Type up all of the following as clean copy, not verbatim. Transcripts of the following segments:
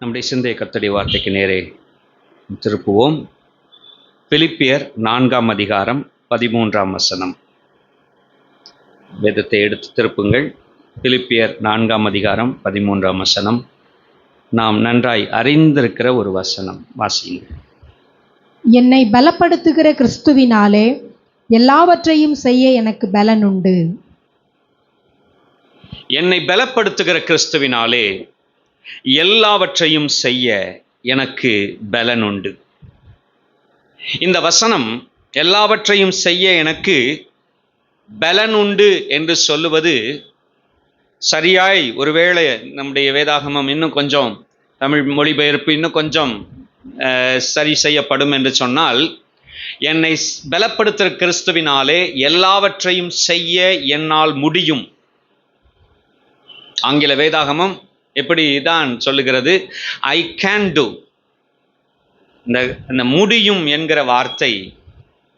நம்முடைய சிந்தைய கர்த்தருடைய வார்த்தைக்கு நேரே திருப்புவோம். பிலிப்பியர் 4ஆம் அதிகாரம் 13ஆம் வசனம். வேதத்தை எடுத்து திருப்புங்கள். பிலிப்பியர் 4ஆம் அதிகாரம் 13ஆம் வசனம். நாம் நன்றாய் அறிந்திருக்கிற ஒரு வசனம். வாசியுங்கள். என்னை பலப்படுத்துகிற கிறிஸ்துவினாலே எல்லாவற்றையும் செய்ய எனக்கு பலன் உண்டு. என்னை பலப்படுத்துகிற கிறிஸ்துவினாலே எல்லாவற்றையும் செய்ய எனக்கு பலன் உண்டு. இந்த வசனம் எல்லாவற்றையும் செய்ய எனக்கு பலன் உண்டு என்று சொல்லுவது சரியாய் ஒருவேளை நம்முடைய வேதாகமம் இன்னும் கொஞ்சம் தமிழ் மொழிபெயர்ப்பு இன்னும் கொஞ்சம் சரி செய்யப்படும் என்று சொன்னால், என்னை பலப்படுத்துகிற கிறிஸ்துவினாலே எல்லாவற்றையும் செய்ய என்னால் முடியும். ஆங்கில வேதாகமம் எப்படி தான் சொல்லுகிறது? I can do. இந்த முடியும் என்கிற வார்த்தை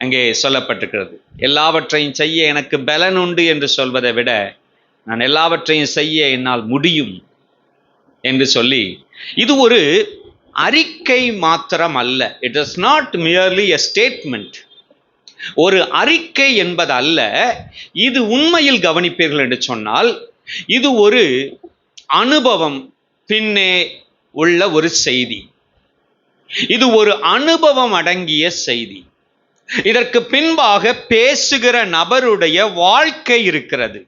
அங்கே சொல்லப்பட்டிருக்கிறது. எல்லாவற்றையும் செய்ய எனக்கு பலன் உண்டு என்று சொல்வதை விட நான் எல்லாவற்றையும் செய்ய என்னால் முடியும் என்று சொல்லி, இது ஒரு அறிக்கை மாத்திரம் அல்ல. It is not merely a statement. ஒரு அறிக்கை என்பது அல்ல. இது உண்மையில் கவனிப்பீர்கள் என்று சொன்னால், இது ஒரு அனுபவம் பின்னே உள்ள ஒரு செய்தி. இது ஒரு அனுபவம் அடங்கிய செய்தி. இதற்கு பின்பாக பேசுகிற நபருடைய வாழ்க்கை இருக்கிறது.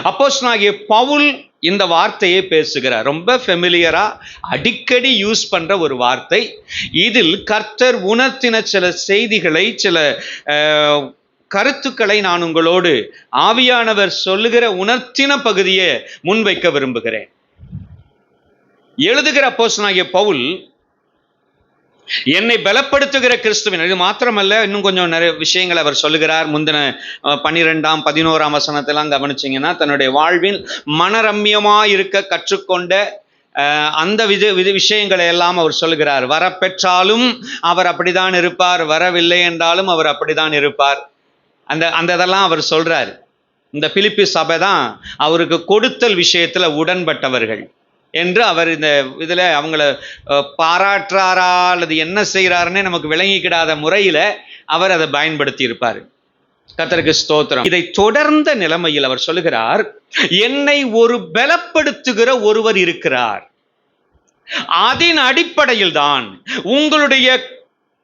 அப்போஸ்தலனாகிய பவுல் இந்த வார்த்தையை பேசுகிறார். ரொம்ப ஃபெமிலியரா அடிக்கடி யூஸ் பண்ற ஒரு வார்த்தை. இதில் கர்த்தர் உணர்த்தின சில செய்திகளை, சில கருத்துக்களை நான் உங்களோடு ஆவியானவர் சொல்லுகிற உணர்த்தின பகுதியை முன்வைக்க விரும்புகிறேன். எழுதுகிற அப்போஸ்தலனாகிய பவுல் என்னை பலப்படுத்துகிற கிறிஸ்துவின், இது மாத்திரமல்ல, இன்னும் கொஞ்சம் நிறைய விஷயங்கள் அவர் சொல்லுகிறார். முந்தின 12ஆம் 11ஆம் வசனத்தெல்லாம் கவனிச்சிங்கன்னா, தன்னுடைய வாழ்வில் மனரம்யமாக இருக்க கற்றுக்கொண்ட அந்த விஷயங்களை எல்லாம் அவர் சொல்லுகிறார். வரப்பெற்றாலும் அவர் அப்படிதான் இருப்பார், வரவில்லை என்றாலும் அவர் அப்படிதான் இருப்பார். அந்த இதெல்லாம் அவர் சொல்றார். இந்த பிலிப்பி சபை தான் அவருக்கு கொடுத்தல் விஷயத்துல உடன்பட்டவர்கள் என்று அவர் இந்த இதில் அவங்கள பாராட்டுறாரா அல்லது என்ன செய்கிறாருன்னு நமக்கு விளங்கிக்கிடாத முறையில் அவர் அதை பயன்படுத்தி இருப்பார். கர்த்தருக்கு ஸ்தோத்திரம். இதை தொடர்ந்த நிலைமையில் அவர் சொல்லுகிறார், என்னை ஒரு பலப்படுத்துகிற ஒருவர் இருக்கிறார். அதன் அடிப்படையில் தான் உங்களுடைய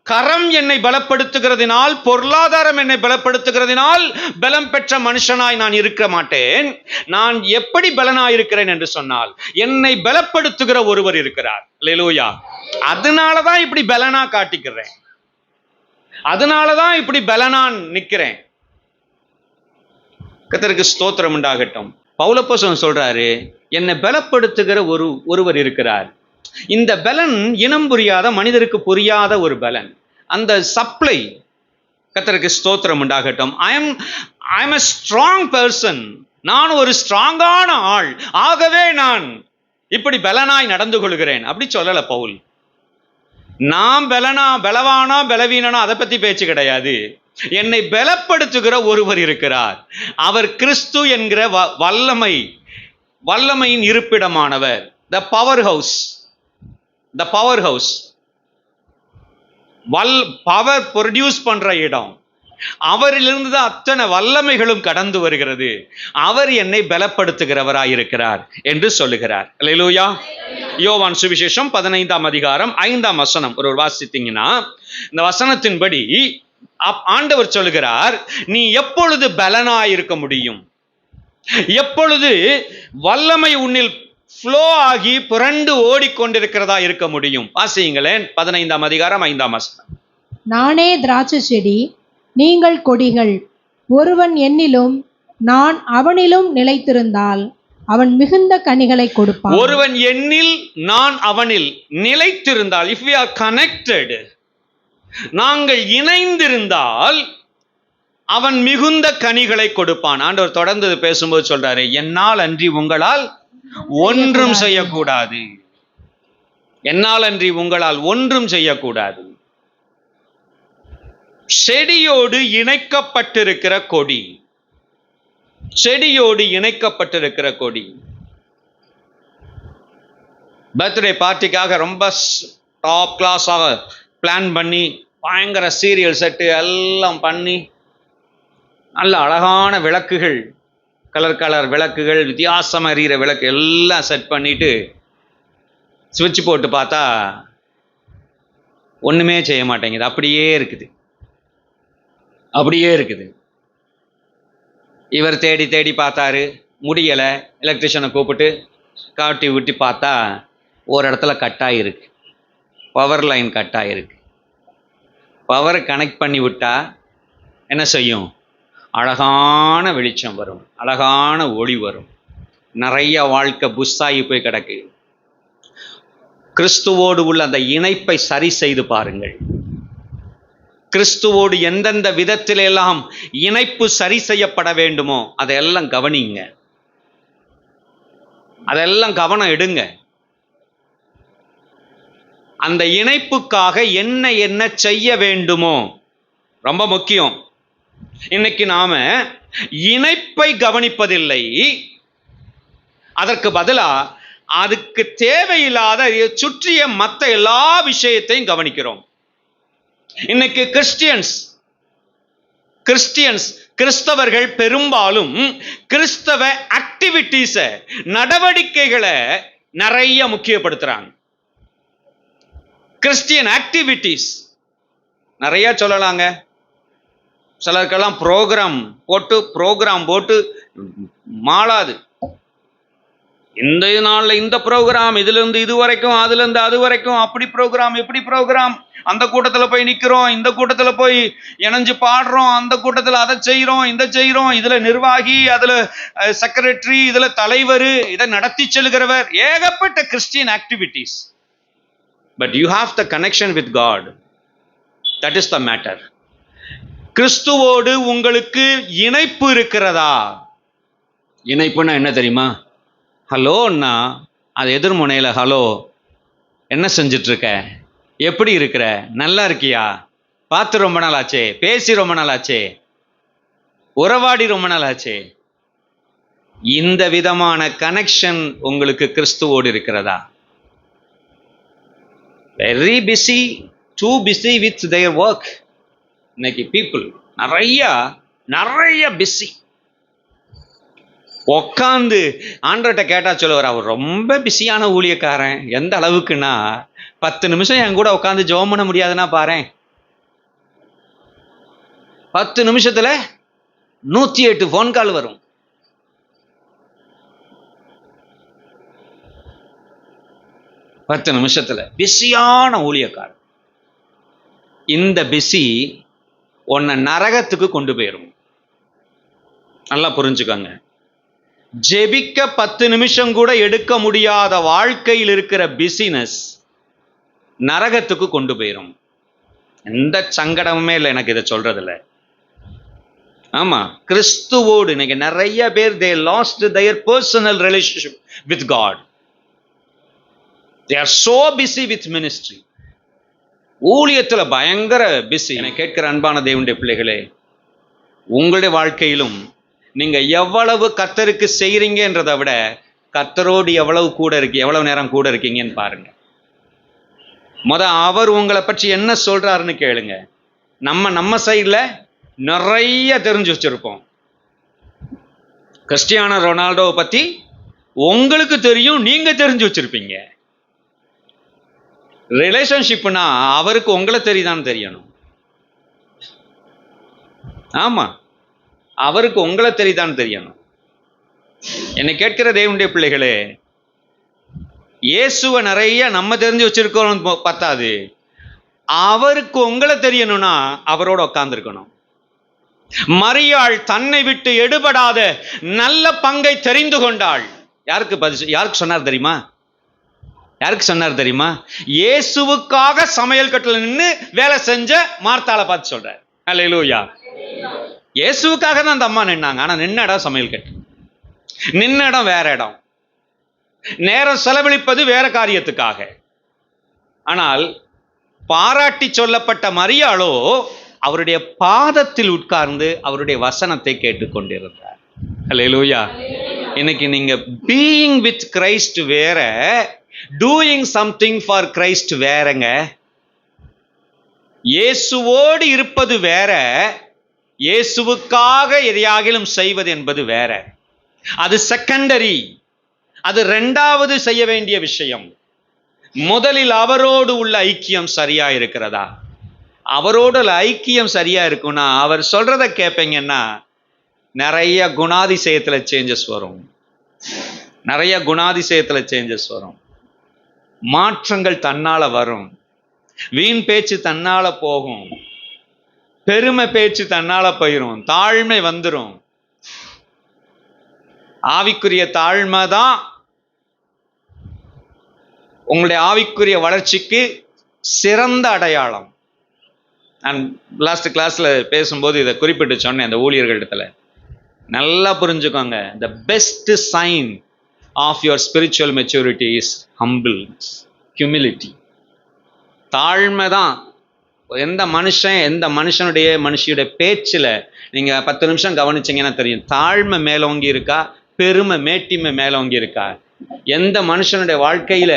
கரம் என்னை பலப்படுத்துகிறதினால், பொருளாதாரம் என்னை பலப்படுத்துகிறதினால் பலம் பெற்ற மனுஷனாய் நான் இருக்க மாட்டேன். நான் எப்படி பலனாய் இருக்கிறேன் என்று சொன்னால், என்னை பலப்படுத்துகிற ஒருவர் இருக்கிறார். அல்லேலூயா. அதனாலதான் இப்படி பலனா காட்டிக்கிறேன், அதனாலதான் இப்படி பலனா நிக்கிறேன். கர்த்தருக்கு ஸ்தோத்திரம் உண்டாகட்டும். பவுல் அப்போஸ்தலன் சொல்றாரு, என்னை பலப்படுத்துகிற ஒருவர் இருக்கிறார். இந்த பலன் இனம் புரியாத, மனிதருக்கு புரியாத ஒரு பலன். அந்த சப்ளை, கர்த்தருக்கு ஸ்தோத்திரம் உண்டாகட்டும். I am a strong person. நான் ஒரு ஸ்ட்ராங்கான ஆள், ஆகவே நான் இப்படி பலனாய் நடந்து கொள்கிறேன் அப்படி சொல்லல பவுல். நாம் பலவானா பலவீனனா அதை பத்தி பேச்சு கிடையாது. என்னை பலப்படுத்துகிற ஒருவர் இருக்கிறார். அவர் கிறிஸ்து என்கிற வல்லமையின் இருப்பிடமானவர். The power house, power produce பண்ற இடம். அவரிலிருந்து தான் அத்தனை வல்லமைகளும் கடந்து வருகிறது. அவர் என்னை பலப்படுத்துகிறவராய் இருக்கிறார் என்று சொல்லுகிறார். அல்லேலூயா. யோவான் சுவிசேஷம் 15ஆம் அதிகாரம் 5ஆம் வசனம் ஒரு வாசித்தீங்கன்னா, இந்த வசனத்தின்படி ஆண்டவர் சொல்லுகிறார், நீ எப்பொழுது பலனாய் இருக்க முடியும், எப்பொழுது வல்லமை உன்னில் ஃப்ளோ ஆகி புரண்டு ஓடிக்கொண்டிருக்கிறதா இருக்க முடியும். வாசியுங்களேன். 15ஆம் அதிகாரம் 5ஆம் வசனம். நானே திராட்சை செடி, நீங்கள் கொடிகள். ஒருவன் என்னிலும் நான் அவனிலும் நிலைத்திருந்தால் அவன் மிகுந்த கனிகளை கொடுப்பான். ஒருவன் என்னில் நான் அவனில் நிலைத்திருந்தால், if we are connected, நாங்கள் இணைந்திருந்தால் அவன் மிகுந்த கனிகளை கொடுப்பான். ஆண்டவர் தொடர்ந்து பேசும்போது சொல்றாரு, என்னால் அன்றி உங்களால் ஒன்றும் செய்யக்கூடாது. என்னால் அன்றி உங்களால் ஒன்றும் செய்யக்கூடாது. செடியோடு இணைக்கப்பட்டிருக்கிற கொடி, செடியோடு இணைக்கப்பட்டிருக்கிற கொடி. பர்த்டே பார்ட்டிக்காக ரொம்ப டாப் கிளாஸாக பிளான் பண்ணி பயங்கர சீரியல் செட்டு எல்லாம் பண்ணி நல்ல அழகான விளக்குகள், கலர் கலர் விளக்குகள், வித்தியாசமாக எரிகிற விளக்கு எல்லாம் செட் பண்ணிட்டு சுவிட்ச் போட்டு பார்த்தா ஒன்றுமே செய்ய மாட்டேங்குது. அப்படியே இருக்குது. இவர் தேடி தேடி பார்த்தாரு, முடியலை. எலக்ட்ரிஷியனை கூப்பிட்டு காட்டி விட்டு பார்த்தா ஒரு இடத்துல கட்டாயிருக்கு, பவர் லைன் கட்டாயிருக்கு. பவரை கனெக்ட் பண்ணி விட்டா என்ன செய்யும்? அழகான வெளிச்சம் வரும், அழகான ஒளி வரும். நிறைய வாழ்க்கை புஷ்ஷாகி போய் கிடக்கு. கிறிஸ்துவோடு உள்ள அந்த இணைப்பை சரி செய்து பாருங்கள். கிறிஸ்துவோடு எந்தெந்த விதத்திலெல்லாம் இணைப்பு சரி செய்யப்பட வேண்டுமோ அதையெல்லாம் கவனிங்க, அதெல்லாம் கவனம் எடுங்க. அந்த இணைப்புக்காக என்ன செய்ய வேண்டுமோ ரொம்ப முக்கியம். இன்னைக்கு நாம இணைப்பை கவனிப்பதில்லை, அதற்கு பதிலா அதுக்கு தேவையில்லாத சுற்றிய மற்ற எல்லா விஷயத்தையும் கவனிக்கிறோம். இன்னைக்கு கிறிஸ்தவர்கள் பெரும்பாலும் கிறிஸ்தவ ஆக்டிவிட்டீஸ, நடவடிக்கைகளை நிறைய முக்கியப்படுத்துறாங்க. கிறிஸ்டியன் ஆக்டிவிட்டீஸ் நிறைய சொல்லலாங்க. சிலருக்கெல்லாம் ப்ரோக்ராம் போட்டு மாளாது. இந்த நாளில் இந்த ப்ரோக்ராம், இதுல இருந்து இது வரைக்கும், அதுல இருந்து அது வரைக்கும், அப்படி ப்ரோக்ராம் இப்படி ப்ரோக்ராம், அந்த கூட்டத்தில் போய் நிற்கிறோம், இந்த கூட்டத்தில் போய் இணைஞ்சு பாடுறோம், அந்த கூட்டத்தில் அதை செய்கிறோம், இந்த செய்கிறோம், இதில் நிர்வாகி, அதில் செக்ரட்டரி, இதில் தலைவர், இதை நடத்தி செல்கிறவர், ஏகப்பட்ட Christian activities. But you have the connection with God. That is the matter. கிறிஸ்துவோடு உங்களுக்கு இணைப்பு இருக்கிறதா? இணைப்புன்னா என்ன தெரியுமா? ஹலோன்னா அது எதிர்முனையில் ஹலோ, என்ன செஞ்சிட்டு இருக்க, எப்படி இருக்கிற, நல்லா இருக்கியா, பார்த்து ரொம்ப நாள் ஆச்சே, பேசி ரொம்ப நாள் ஆச்சே, உறவாடி ரொம்ப நாள் ஆச்சே. இந்த விதமான கனெக்ஷன் உங்களுக்கு கிறிஸ்துவோடு இருக்கிறதா? Very busy, two busy with their work. இன்னைக்கு பீப்புள் நிறைய பிஸி. உக்காந்து ஆண்டவர்கிட்ட கேட்டா சொல்லுவார், அவர் ரொம்ப பிஸியான ஊழியக்காரன். எந்த அளவுக்குன்னா 10 நிமிஷம் என் கூட உட்காந்து ஜெபம் பண்ண முடியாதுன்னா பாரேன். 10 நிமிஷத்துல 108 ஃபோன் கால் வரும். பத்து நிமிஷத்துல பிஸியான ஊழியக்காரன். இந்த பிஸி உன்னை நரகத்துக்கு கொண்டு போயிடும். நல்லா புரிஞ்சுக்கோங்க. ஜெபிக்க 10 நிமிஷம் கூட எடுக்க முடியாத வாழ்க்கையில் இருக்கிற பிஸினஸ் நரகத்துக்கு கொண்டு போயிடும். எந்த சங்கடமுமே இல்லை எனக்கு இதை சொல்றதுல. ஆமா, கிறிஸ்துவோடு இன்னைக்கு நிறைய பேர் they lost their personal relationship with God. They are so busy with ministry. ஊழியத்துல பயங்கர பிஸி. என்னை கேட்கிற அன்பான தேவனுடைய பிள்ளைகளே, உங்களுடைய வாழ்க்கையிலும் நீங்க எவ்வளவு கர்த்தருக்கு செய்றீங்கன்றதை விட கர்த்தரோடு எவ்வளவு நேரம் கூட இருக்கீங்கன்னு பாருங்க. அவர் உங்களை பற்றி என்ன சொல்றாருன்னு கேளுங்க. நம்ம சைட்ல நிறைய தெரிஞ்சு வச்சிருப்போம். கிறிஸ்டியானோ ரொனால்டோவை பத்தி உங்களுக்கு தெரியும், நீங்க தெரிஞ்சு வச்சிருப்பீங்க. ரிலேஷன்ஷிப்னா அவருக்கு உங்களை தெரியுதான்னு தெரியணும். ஆமா, அவருக்கு உங்களை தெரியுதான்னு தெரியணும். என்னை கேட்கிற தேவனுடைய பிள்ளைகளே, இயேசுவை நிறைய நம்ம தெரிஞ்சு வச்சிருக்கோம் பத்தாது, அவருக்கு உங்களை தெரியணும்னா அவரோட உட்கார்ந்துருக்கணும். மரியாள் தன்னை விட்டு எடுபடாத நல்ல பங்கை தெரிந்து கொண்டாள். யாருக்கு சொன்னார் தெரியுமா? இயேசுவுக்காக சமையல் கட்டில் நின்று வேலை செஞ்ச மார்த்தாளை பார்த்து சொல்றார். அல்லேலூயா. இயேசுவுக்காக தான் அந்த அம்மா நின்னாங்க. ஆனா நின்ன இடம் சமையல் கட்டு, நின்ன இடம் வேற இடம், நேரம் செலவழிப்பது வேற காரியத்துக்காக. ஆனால் பாராட்டி சொல்லப்பட்ட மரியாளோ அவருடைய பாதத்தில் உட்கார்ந்து அவருடைய வசனத்தை கேட்டுக்கொண்டிருந்தார். அல்லேலூயா. இன்னைக்கு நீங்க பீயிங் வித் கிரைஸ்ட் வேற, டூயிங் சம்திங் ஃபார் கிரைஸ்ட் வேறங்க. இயேசுவோடு இருப்பது வேற, இயேசுவுக்காக எதையாகிலும் செய்வது என்பது வேற. அது செகண்டரி, அது இரண்டாவது செய்ய வேண்டிய விஷயம். முதலில் அவரோடு உள்ள ஐக்கியம் சரியா இருக்கிறதா? அவரோட ஐக்கியம் சரியா இருக்குன்னா அவர் சொல்றத கேட்பீங்கன்னா நிறைய குணாதிசயத்துல சேஞ்சஸ் வரும். நிறைய குணாதிசயத்துல சேஞ்சஸ் வரும். மாற்றங்கள் தன்னால வரும். வீண் பேச்சு தன்னால போகும். பெருமை பேச்சு தன்னால போயிரும். தாழ்மை வந்துரும். ஆவிக்குரிய தாழ்மை தான் உங்களுடைய ஆவிக்குரிய வளர்ச்சிக்கு சிறந்த அடையாளம். நான் லாஸ்ட் கிளாஸ்ல பேசும்போது இதை குறிப்பிட்டு சொன்னேன். அந்த ஊழியர்களிடத்துல நல்லா புரிஞ்சுக்கோங்க. the best sign of your spiritual maturity is humbleness, humility. தாழ்மை தான். எந்த மனுஷனுடைய பேச்சுல நீங்க 10 நிமிஷம் கவனிச்சீங்கன்னா தெரியும், தாழ்மை மேலோங்கி இருக்கா, பெருமை மேட்டிமை மேலோங்கி இருக்கா. எந்த மனுஷனுடைய வாழ்க்கையில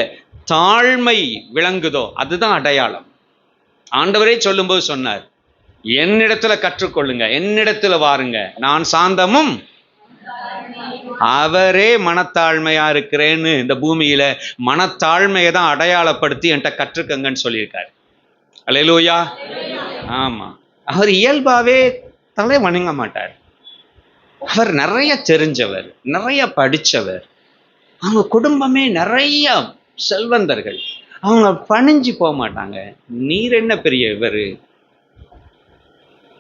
தாழ்மை விளங்குதோ அதுதான் அடையாளம். ஆண்டவரே சொல்லும்போது சொன்னார், என்னிடத்துல கற்றுக்கொள்ளுங்க, என்னிடத்துல வாருங்க, நான் சாந்தமும் அவரே மனத்தாழ்மையா இருக்கிறேன்னு இந்த பூமியில மனத்தாழ்மையை தான் அடையாளப்படுத்தி என்கிட்ட கற்றுக்கங்கன்னு சொல்லியிருக்காரு. அல்லேலூயா. ஆமா, அவர் இயல்பாவே தலை வணங்க மாட்டார். அவர் நிறைய தெரிஞ்சவர், நிறைய படிச்சவர். அவங்க குடும்பமே நிறைய செல்வந்தர்கள். அவங்க பணிஞ்சு போக மாட்டாங்க. நீர் என்ன பெரிய இவரு,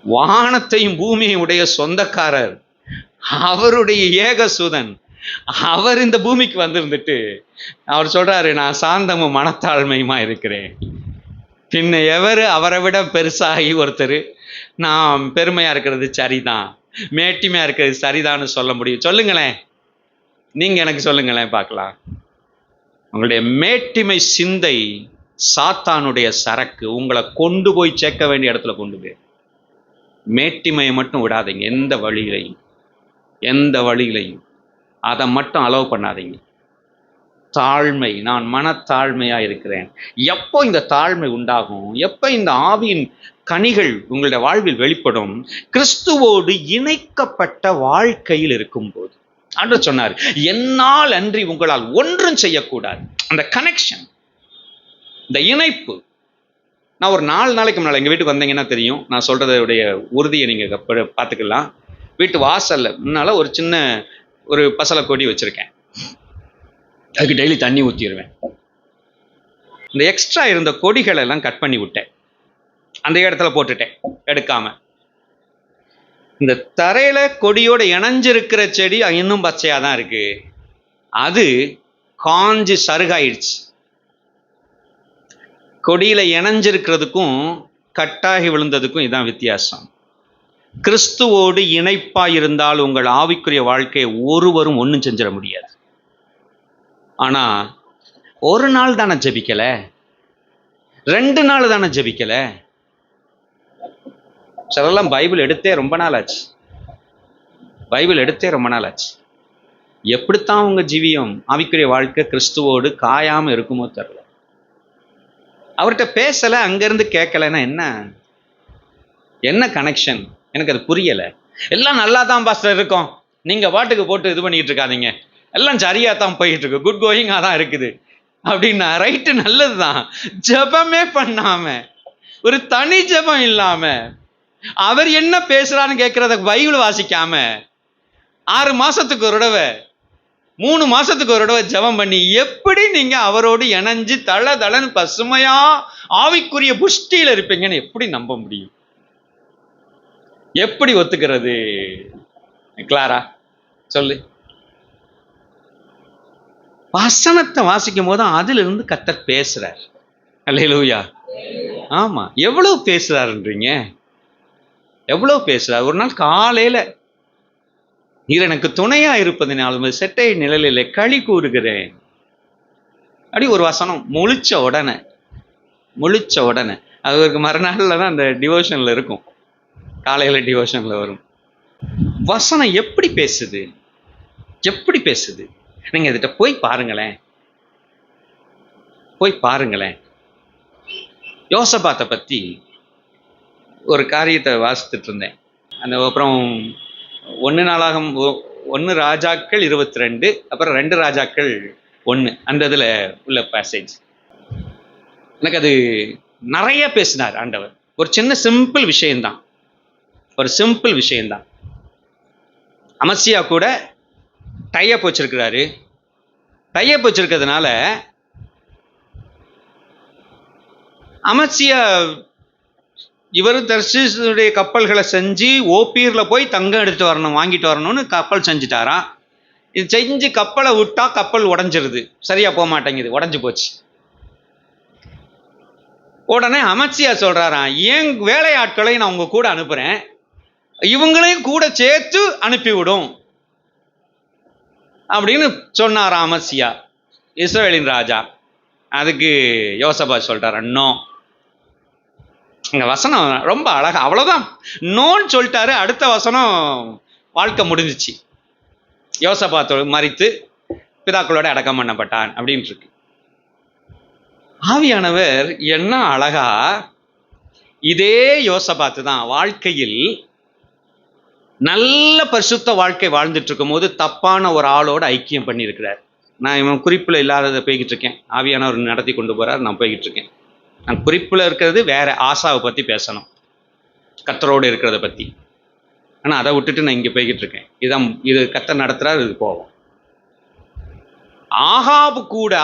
வானத்தையும் பூமியையும் உடைய சொந்தக்காரர், அவருடைய ஏகசுதன், அவர் இந்த பூமிக்கு வந்திருந்துட்டு அவர் சொல்றாரு, நான் சாந்தமும் மனத்தாழ்மையுமா இருக்கிறேன். பின்ன எவரு அவரை விட பெருசாகி ஒருத்தர் நான் பெருமையா இருக்கிறது சரிதான், மேட்டிமையா இருக்கிறது சரிதான்னு சொல்ல முடியும்? சொல்லுங்களேன், நீங்க எனக்கு சொல்லுங்களேன் பார்க்கலாம். உங்களுடைய மேட்டிமை சிந்தை சாத்தானுடைய சரக்கு. உங்களை கொண்டு போய் சேர்க்க வேண்டிய இடத்துல கொண்டு போய். மேட்டிமையை மட்டும் விடாதீங்க. எந்த வழியிலையும் அதை மட்டும் அலோவ் பண்ணாதீங்க. தாழ்மை, நான் மனத்தாழ்மையா இருக்கிறேன். எப்போ இந்த தாழ்மை உண்டாகும், எப்போ இந்த ஆவியின் கனிகள் உங்களுடைய வாழ்வில் வெளிப்படும்? கிறிஸ்துவோடு இணைக்கப்பட்ட வாழ்க்கையில் இருக்கும்போது. ஆண்டவர் சொன்னார், என்னால் அன்றி உங்களால் ஒன்றும் செய்யக்கூடாது. அந்த கனெக்ஷன், இந்த இணைப்பு. நான் ஒரு 4 நாளைக்கு முன்னால் எங்கள் வீட்டுக்கு வந்தீங்கன்னா தெரியும், நான் சொல்றதுடைய உறுதியை நீங்கள் பார்த்துக்கலாம். வீட்டு வாசல்ல முன்னால ஒரு சின்ன ஒரு பசலை கொடி வச்சிருக்கேன். அதுக்கு டெய்லி தண்ணி ஊற்றிடுவேன். இந்த எக்ஸ்ட்ரா இருந்த கொடிகளை எல்லாம் கட் பண்ணி விட்டேன், அந்த இடத்துல போட்டுட்டேன் எடுக்காம. இந்த தரையில கொடியோட இணைஞ்சிருக்கிற செடி இன்னும் பச்சையா தான் இருக்கு. அது காஞ்சி சருகாயிடுச்சு. கொடியில இணைஞ்சிருக்கிறதுக்கும் கட்டாகி விழுந்ததுக்கும் இதான் வித்தியாசம். கிறிஸ்துவோடு இணைப்பா இருந்தால் உங்கள் ஆவிக்குரிய வாழ்க்கையை ஒருவரும் ஒன்றும் செஞ்சிட முடியாது. ஆனா ஒரு நாள் தானே ஜெபிக்கல, 2 நாள் தானே ஜெபிக்கல. சிலரெல்லாம் பைபிள் எடுத்தே ரொம்ப நாள் ஆச்சு. எப்படித்தான் உங்க ஜீவியம், ஆவிக்குரிய வாழ்க்கை கிறிஸ்துவோடு காயாம இருக்குமோ தெரியல. அவர்கிட்ட பேசல, அங்கிருந்து கேட்கலன்னா என்ன கனெக்ஷன்? எனக்கு அது புரியல. எல்லாம் நல்லா தான் பாஸ்டர் இருக்கும், நீங்க பாட்டுக்கு போட்டு இது பண்ணிட்டு இருக்காதீங்க, எல்லாம் சரியா தான் போயிட்டு இருக்கு, குட் கோயிங்கா தான் இருக்குது அப்படின்னா ரைட்டு, நல்லதுதான். ஜெபமே பண்ணாம, ஒரு தனி ஜெபம் இல்லாம, அவர் என்ன பேசுறான்னு கேட்கறத பைபிள் வாசிக்காம 6 மாசத்துக்கு ஒரு தடவை 3 மாசத்துக்கு ஒரு தடவை ஜெபம் பண்ணி எப்படி நீங்க அவரோடு இணைஞ்சு தளன்னு பசுமையா ஆவிக்குரிய புஷ்டியில இருப்பீங்கன்னு எப்படி நம்ப முடியும்? எப்படி ஒத்துக்கிறது? கிளாரா சொல்லு. வசனத்தை வாசிக்கும் போது அதுல இருந்து கர்த்தர் பேசுறார். அல்லேலூயா. ஆமா, எவ்வளவு பேசுறாருன்றீங்க, எவ்வளவு பேசுறார். ஒரு நாள் காலையில, நீர் எனக்கு துணையா இருப்பதினாலும் செட்டை நிழலிலே களி கூறுகிறேன் அப்படி ஒரு வசனம் முழிச்ச உடனே அவருக்கு மறுநாள்ல தான் அந்த டிவோஷன்ல இருக்கும், காலையில டிவோஷன்ல வரும். வசனம் எப்படி பேசுது, நீங்க இதுகிட்ட போய் பாருங்களேன். போய் பாருங்களேன். யோசபாத்தை பற்றி ஒரு காரியத்தை வாசித்துட்டு இருந்தேன். அந்த அப்புறம் 1 ராஜாக்கள் 22, அப்புறம் 2 ராஜாக்கள் 1, அந்த இதில் உள்ள பேசேஜ். எனக்கு அது நிறைய பேசினார் ஆண்டவர். ஒரு சின்ன சிம்பிள் விஷயம்தான். அமசியா கூட டைப் வச்சிருக்கிறாரு. டைப் வச்சிருக்கிறதுனால அமசியா இவர் தர்ஷீசுடைய கப்பல்களை செஞ்சு ஓப்பீரில் போய் தங்கம் எடுத்து வரணும், வாங்கிட்டு வரணும்னு கப்பல் செஞ்சுட்டாராம். இது செஞ்சு கப்பலை விட்டா கப்பல் உடஞ்சிருது, சரியா போக மாட்டேங்குது, உடஞ்சி போச்சு. உடனே அமசியா சொல்றாராம், ஏன் வேலையாட்களை நான் உங்க கூட அனுப்புறேன், இவங்களையும் கூட சேர்த்து அனுப்பிவிடும் அப்படின்னு சொன்னாராம் அமசியா, இஸ்ரவேலின் ராஜா. அதுக்கு யோசபாத் சொல்றாரு, நோ. இந்த வசனம் ரொம்ப அழகா, அவ்வளவுதான், நோன்னு சொல்லிட்டாரு. அடுத்த வசனம் வாழ்க்கை முடிஞ்சிச்சு. யோசபாத் மரித்து பிதாக்களோட அடக்கம் பண்ணப்பட்டான் அப்படின்னு இருக்கு. ஆவியானவர் என்ன அழகா, இதே யோசபாத்து தான் வாழ்க்கையில் நல்ல பரிசுத்த வாழ்க்கை வாழ்ந்துட்டு இருக்கும் போது தப்பான ஒரு ஆளோட ஐக்கியம் பண்ணியிருக்கிறார். நான் இவன் குறிப்பில் இல்லாததை போய்கிட்டு இருக்கேன், ஆவியானவர் நடத்தி கொண்டு போறார், நான் போய்கிட்டு இருக்கேன். நான் குறிப்பில் இருக்கிறது வேற, ஆசாவை பற்றி பேசணும், கர்த்தரோடு இருக்கிறத பற்றி. ஆனால் அதை விட்டுட்டு நான் இங்கே போய்கிட்டு இருக்கேன். இது கர்த்தர் நடத்துறாரு, இது போவோம்.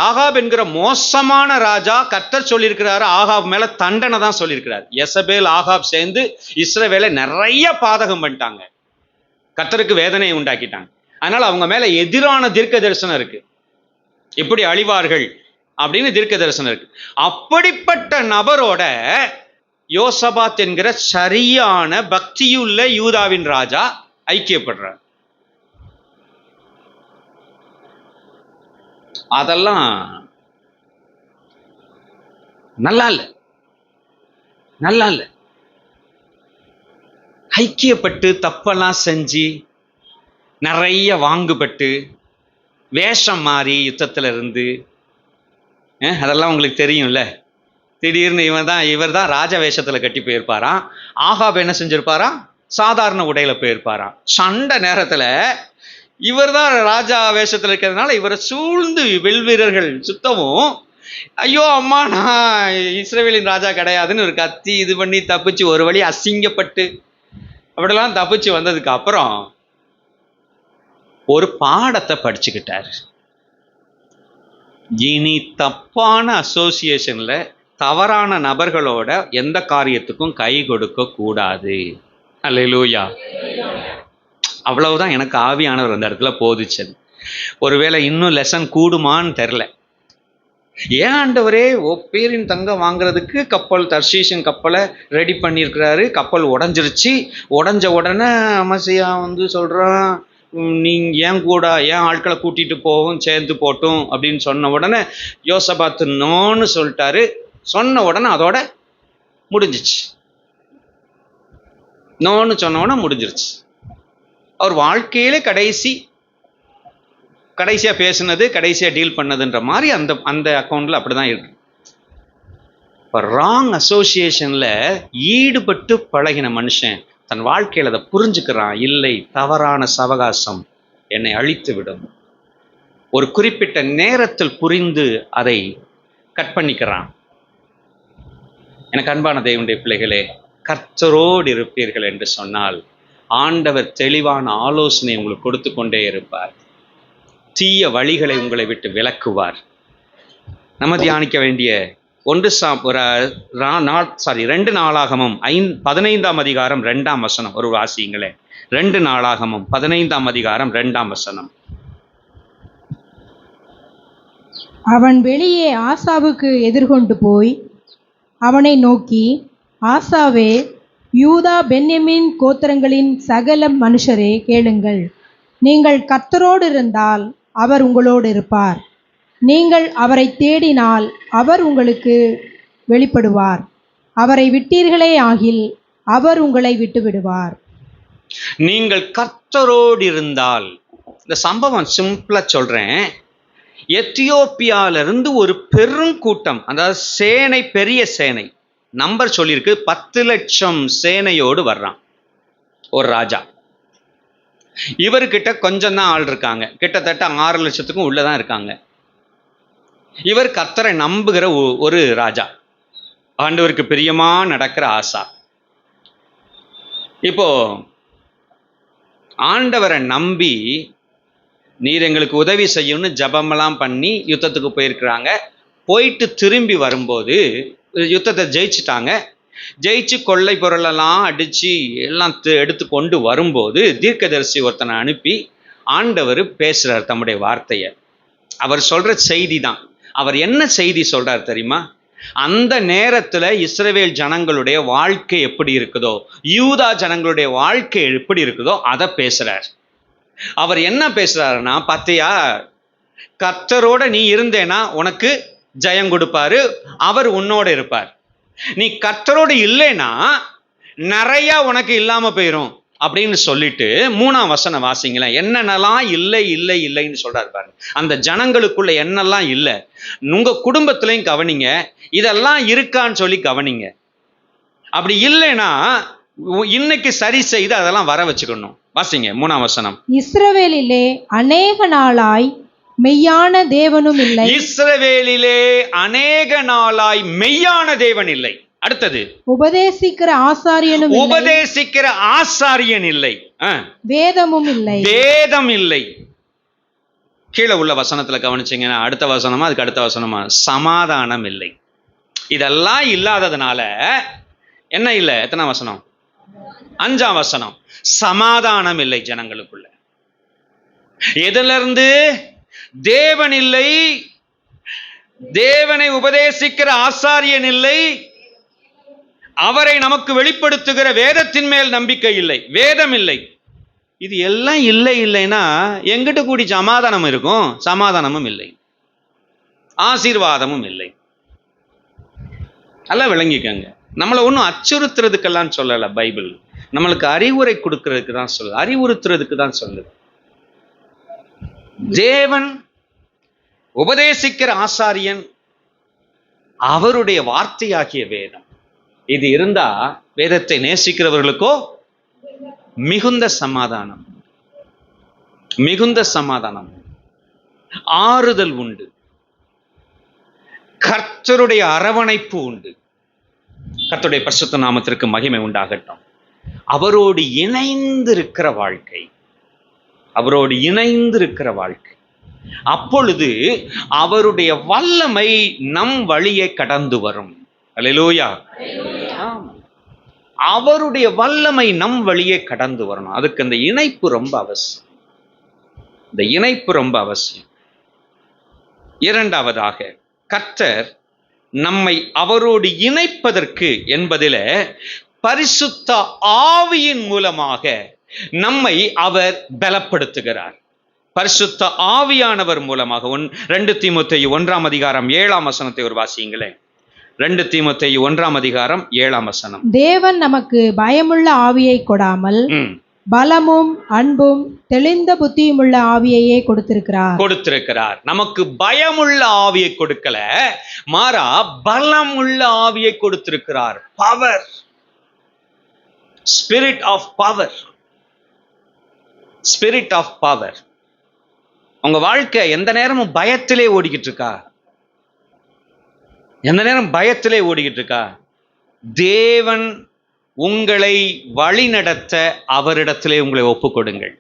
ஆகாப் என்கிற மோசமான ராஜா, கர்த்தர் சொல்லியிருக்கிறாரு ஆகாப் மேல தண்டனை தான் சொல்லியிருக்கிறார். யெசபேல் ஆகாப் சேர்ந்து இஸ்ரவேலை நிறைய பாதகம் பண்ணிட்டாங்க, கர்த்தருக்கு வேதனையை உண்டாக்கிட்டாங்க. அதனால அவங்க மேல எதிரான தீர்க்க தரிசனம் இருக்கு, எப்படி அழிவார்கள் அப்படின்னு தீர்க்க தரிசனம் இருக்கு. அப்படிப்பட்ட நபரோட யோசபாத் என்கிற சரியான பக்தியுள்ள யூதாவின் ராஜா ஐக்கியப்படுறார். அதெல்லாம் நல்லா இல்ல. ஐக்கியப்பட்டு தப்பெல்லாம் செஞ்சு நிறைய வாங்குபட்டு வேஷம் மாறி யுத்தத்துல இருந்து, அதெல்லாம் உங்களுக்கு தெரியும்ல. திடீர்னு இவர் தான் ராஜ வேஷத்துல கட்டி போயிருப்பாராம். ஆகாப் என்ன செஞ்சிருப்பாராம், சாதாரண உடையில போயிருப்பாராம். சண்டை நேரத்துல இவர் தான் ராஜா வேஷத்துல இருக்கிறதுனால இவரை சூழ்ந்து வெல்வீரர்கள் சுத்தவும், ஐயோ அம்மா நான் இஸ்ரவேலின் ராஜா கிடையாதுன்னு ஒரு கத்தி இது பண்ணி தப்பிச்சு ஒரு வழி அசிங்கப்பட்டு அப்படிலாம் தப்பிச்சு வந்ததுக்கு அப்புறம் ஒரு பாடத்தை படிச்சுக்கிட்டார். இனி தப்பான அசோசியேஷன்ல தவறான நபர்களோட எந்த காரியத்துக்கும் கை கொடுக்க கூடாது. அல்லேலூயா. அவ்வளவுதான் எனக்கு ஆவியானவர் அந்த இடத்துல போதிச்சது. ஒருவேளை இன்னும் லெசன் கூடுமான்னு தெரில. ஏன் ஆண்டவரே ஒப்பீரின் தங்கம் வாங்குறதுக்கு கப்பல், தர்ஷீஷன் கப்பலை ரெடி பண்ணியிருக்கிறாரு, கப்பல் உடஞ்சிருச்சு. உடஞ்ச உடனே அமசியா சொல்றான், நீங்க ஏன் கூட ஏன் ஆட்களை கூட்டிட்டு போவும், சேர்ந்து போட்டும் அப்படின்னு சொன்ன உடனே யோசபாத் நோன்னு சொல்லிட்டாரு. சொன்ன உடனே அதோட முடிஞ்சிச்சு. நோன்னு சொன்ன உடனே முடிஞ்சிருச்சு. அவர் வாழ்க்கையிலே கடைசியா பேசுனது, கடைசியா டீல் பண்ணதுன்ற மாதிரி அந்த அக்கௌண்ட்ல அப்படிதான் இருக்கு. இப்போ ராங் அசோசியேஷன்ல ஈடுபட்டு பழகின மனுஷன் தன் வாழ்க்கையில் அதை புரிஞ்சுக்கிறான். இல்லை, தவறான சவகாசம் என்னை அழித்து விடும். ஒரு குறிப்பிட்ட நேரத்தில் புரிந்து அதை கட் பண்ணிக்கிறான். எனக்கு அன்பான தேவனுடைய பிள்ளைகளே, கர்த்தரோடு இருப்பீர்கள் என்று சொன்னால் ஆண்டவர் தெளிவான ஆலோசனை உங்களுக்கு கொடுத்து கொண்டே இருப்பார். தீய வழிகளை உங்களை விட்டு விலக்குவார். நம்ம தியானிக்க வேண்டிய 2 நாளாகமம் 15ஆம் அதிகாரம் 2ஆம் வசனம் ஒரு வாசியுங்களே. 2 நாளாகமம் 15ஆம் அதிகாரம் 2ஆம் வசனம். அவன் வெளியே ஆசாவுக்கு எதிர்கொண்டு போய் அவனை நோக்கி, ஆசாவே, யூதா பென்யமீன் கோத்திரங்களின் சகல மனுஷரே கேளுங்கள், நீங்கள் கர்த்தரோடு இருந்தால் அவர் உங்களோடு இருப்பார். நீங்கள் அவரை தேடினால் அவர் உங்களுக்கு வெளிப்படுவார். அவரை விட்டீர்களே ஆகில் அவர் உங்களை விட்டு விடுவார். நீங்கள் கர்த்தரோடு இருந்தால், இந்த சம்பவம் சிம்பிளா சொல்றேன். எத்தியோப்பியாவிலிருந்து ஒரு பெருங்கூட்டம், அதாவது சேனை, பெரிய சேனை, நம்பர் சொல்லியிருக்கு, 10 லட்சம் சேனையோடு வர்றான் ஒரு ராஜா. இவர்கிட்ட கொஞ்சம் தான் ஆள் இருக்காங்க, கிட்டத்தட்ட 6 லட்சத்துக்கும் உள்ளதான் இருக்காங்க. இவர் கர்த்தரை நம்புகிற ஒரு ராஜா, ஆண்டவருக்கு பிரியமா நடக்கிற ஆசா. இப்போ ஆண்டவரை நம்பி நீர் எங்களுக்கு உதவி செய்யும்னு ஜபமெல்லாம் பண்ணி யுத்தத்துக்கு போயிருக்கிறாங்க. போயிட்டு திரும்பி வரும்போது யுத்தத்தை ஜெயிச்சுட்டாங்க. ஜெயிச்சு கொள்ளை பொருளெல்லாம் அடிச்சு எல்லாம் எடுத்து கொண்டு வரும்போது தீர்க்கதரிசி ஒருத்தனை அனுப்பி ஆண்டவர் பேசுறார் தம்முடைய வார்த்தையை. அவர் சொல்ற செய்தி தான். அவர் என்ன செய்தி சொல்றார் தெரியுமா? அந்த நேரத்துல இஸ்ரவேல் ஜனங்களுடைய வாழ்க்கை எப்படி இருக்குதோ, யூதா ஜனங்களுடைய வாழ்க்கை எப்படி இருக்குதோ அதை பேசுறார். அவர் என்ன பேசுறாருன்னா, பாத்தியா, கர்த்தரோட நீ இருந்தேனா உனக்கு ஜெயம் கொடுப்பாரு, அவர் உன்னோட இருப்பார். நீ கர்த்தரோடு இல்லைன்னா நிறைய உனக்கு இல்லாம போயிரும் அப்படின்னு சொல்லிட்டு 3ஆம் வசனம் வாசிங்களேன். என்னென்னலாம் இல்லை இல்லை இல்லைன்னு சொல்றாரு பாருங்க. அந்த ஜனங்களுக்குள்ள என்னெல்லாம் இல்லை, உங்க குடும்பத்திலையும் கவனிங்க, இதெல்லாம் இருக்கான்னு சொல்லி கவனிங்க. அப்படி இல்லைன்னா இன்னைக்கு சரி செய்து அதெல்லாம் வர வச்சுக்கணும். வாசிங்க 3ஆம் வசனம். இஸ்ரவேலிலே அநேக நாளாய் மெய்யான தேவனும் இல்லை. இஸ்ரவேலிலே அநேக நாளாய் மெய்யான தேவன் இல்லை. அடுத்தது, உபதேசிக்கிற ஆசாரியனும் இல்லை. உபதேசிக்கிற ஆசாரியன் இல்லை. வேதமும் இல்லை. வேதம் இல்லை. கீழே உள்ள வசனத்துல கவனிச்சீங்கன்னா அடுத்த வசனமா, அதுக்கு அடுத்த வசனமா, சமாதானம் இல்லை. இதெல்லாம் இல்லாததுனால என்ன இல்லை? எத்தனை வசனம்? 5ஆம் வசனம். சமாதானம் இல்லை ஜனங்களுக்குள்ள. எதுல இருந்து? தேவன் இல்லை, தேவனை உபதேசிக்கிற ஆசாரியன் இல்லை, அவரை நமக்கு வெளிப்படுத்துகிற வேதத்தின் மேல் நம்பிக்கை இல்லை, வேதம் இல்லை. இது எல்லாம் இல்லை இல்லைன்னா எங்கிட்ட கூடி சமாதானம் இருக்கும்? சமாதானமும் இல்லை, ஆசீர்வாதமும் இல்லை. நல்லா விளங்கிக்கங்க. நம்மளை ஒன்றும் அச்சுறுத்துறதுக்கெல்லாம் சொல்லலை பைபிள், நம்மளுக்கு அறிவுரை கொடுக்கறதுக்கு தான் சொல்லுது, அறிவுறுத்துறதுக்கு தான் சொல்லுது. தேவன் உபதேசிக்கிற ஆசாரியன், அவருடைய வார்த்தையாகிய வேதம், இது இருந்தா வேதத்தை நேசிக்கிறவர்களுக்கோ மிகுந்த சமாதானம், மிகுந்த சமாதானம், ஆறுதல் உண்டு, கர்த்தருடைய அரவணைப்பு உண்டு. கர்த்தருடைய பரிசுத்த நாமத்திற்கு மகிமை உண்டாகட்டும். அவரோடு இணைந்திருக்கிற வாழ்க்கை, அவரோடு இணைந்திருக்கிற வாழ்க்கை. அப்பொழுது அவருடைய வல்லமை நம் வழியே கடந்து வரும். அல்லேலூயா. அவருடைய வல்லமை நம் வழியே கடந்து வரணும். அதுக்கு அந்த இணைப்பு ரொம்ப அவசியம். இந்த இணைப்பு ரொம்ப அவசியம். இரண்டாவதாக, கர்த்தர் நம்மை அவரோடு இணைப்பதற்கு என்பதில் பரிசுத்த ஆவியின் மூலமாக நம்மை அவர் பலப்படுத்துகிறார். பரிசுத்த ஆவியானவர் மூலமாக. 2 தீமோத்தேயு 1ஆம் அதிகாரம் 7ஆம் வசனத்தை ஒரு வாசியுங்களேன். 2 தீமோத்தேயு 1ஆம் அதிகாரம் 7ஆம் வசனம். தேவன் நமக்கு பயமுள்ள ஆவியை கொடாமல் பலமும் அன்பும் தெளிந்த புத்தியுமுள்ள ஆவியையே கொடுத்திருக்கிறார். நமக்கு பயமுள்ள ஆவியை கொடுக்கல, மாறா பலமுள்ள ஆவியை கொடுத்திருக்கிறார். Power, spirit of power, spirit of power. உங்க வாழ்க்கை எந்த நேரமும் பயத்திலே ஓடிக்கிட்டு இருக்கா? எந்த நேரம் பயத்திலே ஓடிக்கிட்டு இருக்கா? தேவன் உங்களை வழி நடத்த அவரிடத்திலே உங்களை ஒப்புக்கொடுங்கள்.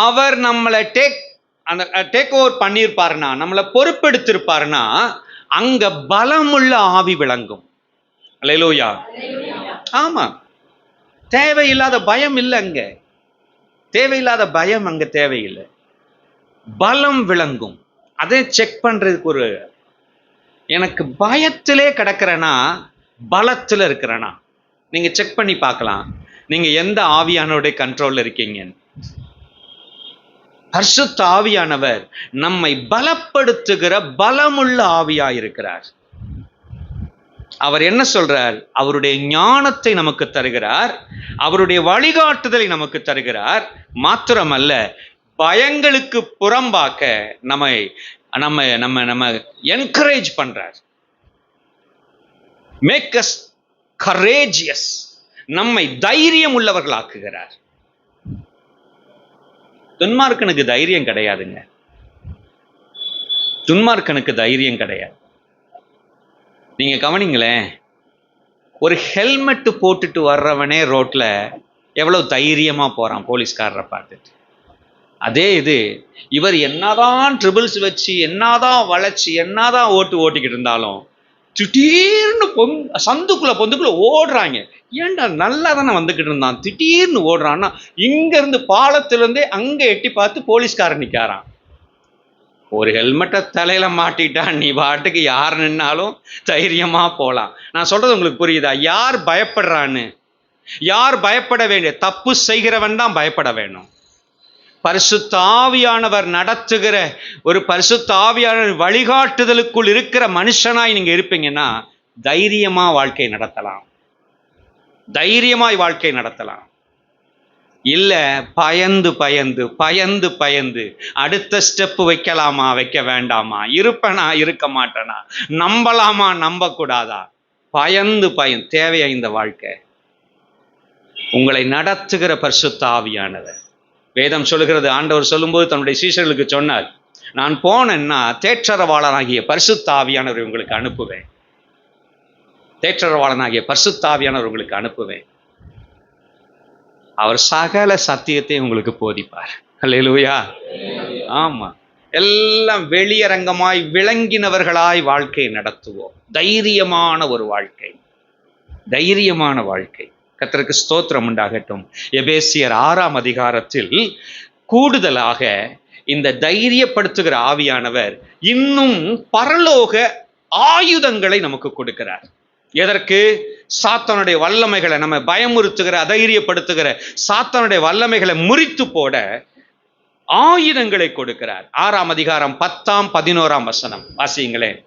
அவர் நம்மளை டேக் ஓவர் பண்ணியிருப்பாருன்னா, நம்மளை பொறுப்பெடுத்திருப்பாருன்னா, அங்க பலமுள்ள ஆவி விளங்கும். அல்லேலூயா. ஆமா, தேவையில்லாத பயம் இல்லை அங்க, தேவையில்லாத பயம் அங்க தேவையில்லை, பலம் விளங்கும். அதை செக் பண்றதுக்கு ஒரு, எனக்கு பயத்திலே கிடக்கிறேனா பலத்துல இருக்கிறேனா, நீங்க செக் பண்ணி பார்க்கலாம் நீங்க எந்த ஆவியானோட கண்ட்ரோல்ல இருக்கீங்க. பரிசுத்த ஆவியானவர் நம்மை பலப்படுத்துகிற பலமுள்ள ஆவியா இருக்கிறார். அவர் என்ன சொல்றார்? அவருடைய ஞானத்தை நமக்கு தருகிறார், அவருடைய வழிகாட்டுதலை நமக்கு தருகிறார். மாத்திரமல்ல, பயங்களுக்கு புறம்பாக்க நம்மை நம்ம நம்ம நம்ம என்கரேஜ் பண்றார். மேக் அஸ் கரேஜியஸ், நம்மை தைரியம் உள்ளவர்களாக்குகிறார். துன்மார்க்கனுக்கு தைரியம் கிடையாதுங்க. துன்மார்க்கனுக்கு தைரியம் கிடையாது. நீங்க கவனிங்களேன், ஒரு ஹெல்மெட் போட்டுட்டு வர்றவனே ரோட்ல எவ்வளவு தைரியமா போறான் போலீஸ்காரரை பார்த்துட்டு. அதே இது இவர் என்னதான் ட்ரிபிள்ஸ் வச்சு என்னதான் வளைச்சு என்னதான் ஓட்டிக்கிட்டு இருந்தாலும் திடீர்னு பொந்துக்குள்ள ஓடுறாங்க. ஏன்டா நல்லா தானே வந்துக்கிட்டு இருந்தான், திடீர்னு ஓடுறான்னா இங்க இருந்து பாலத்திலிருந்தே அங்க எட்டி பார்த்து போலீஸ்காரன் நிக்காரான். ஒரு ஹெல்மெட்டை தலையில மாட்டிட்டா நீ பாட்டுக்கு யார் நின்னாலும் தைரியமா போலாம். நான் சொல்றது உங்களுக்கு புரியுதா? யார் பயப்படுறான்னு? யார் பயப்பட வேண்டிய? தப்பு செய்கிறவன் தான் பயப்பட வேணும். பரிசுத்த ஆவியானவர் நடத்துகிற ஒரு பரிசுத்த ஆவியானவர் வழிகாட்டுதலுக்குள் இருக்கிற மனுஷனாய் நீங்க இருப்பீங்கன்னா தைரியமா வாழ்க்கை நடத்தலாம், தைரியமாய் வாழ்க்கை நடத்தலாம். இல்ல பயந்து பயந்து பயந்து பயந்து அடுத்த ஸ்டெப் வைக்கலாமா வைக்க வேண்டாமா, இருப்பனா இருக்க மாட்டேனா, நம்பலாமா நம்ப கூடாதா, பயந்து பயந்து தேவையா இந்த வாழ்க்கை? உங்களை நடத்துகிற பரிசுத்த ஆவியானவர். வேதம் சொல்லுகிறது, ஆண்டவர் சொல்லும்போது தன்னுடைய சீஷர்களுக்கு சொன்னார், நான் போனேன்னா தேற்றரவாளனாகிய பரிசுத்த ஆவியானவர் உங்களுக்கு அனுப்புவேன், தேற்றரவாளனாகிய பரிசுத்த ஆவியானவர் உங்களுக்கு அனுப்புவேன். அவர் சகல சத்தியத்தை உங்களுக்கு போதிப்பார். அல்லேலூயா. ஆமா, எல்லாம் வெளியரங்கமாய் விளங்கினவர்களாய் வாழ்க்கை நடத்துவோம். தைரியமான ஒரு வாழ்க்கை, தைரியமான வாழ்க்கை. கர்த்தருக்கு ஸ்தோத்திரம் உண்டாகட்டும். எபேசியர் 6ஆம் அதிகாரத்தில் கூடுதலாக இந்த தைரியப்படுத்துகிற ஆவியானவர் இன்னும் பரலோக ஆயுதங்களை நமக்கு கொடுக்கிறார். எதற்கு? சாத்தானுடைய வல்லமைகளை, நம்ம பயமுறுத்துகிற அதைரியப்படுத்துகிற சாத்தானுடைய வல்லமைகளை முறித்து போட ஆயுதங்களை கொடுக்கிறார். 6ஆம் அதிகாரம் 10ஆம் 11ஆம் வசனம் வாசியுங்களேன்.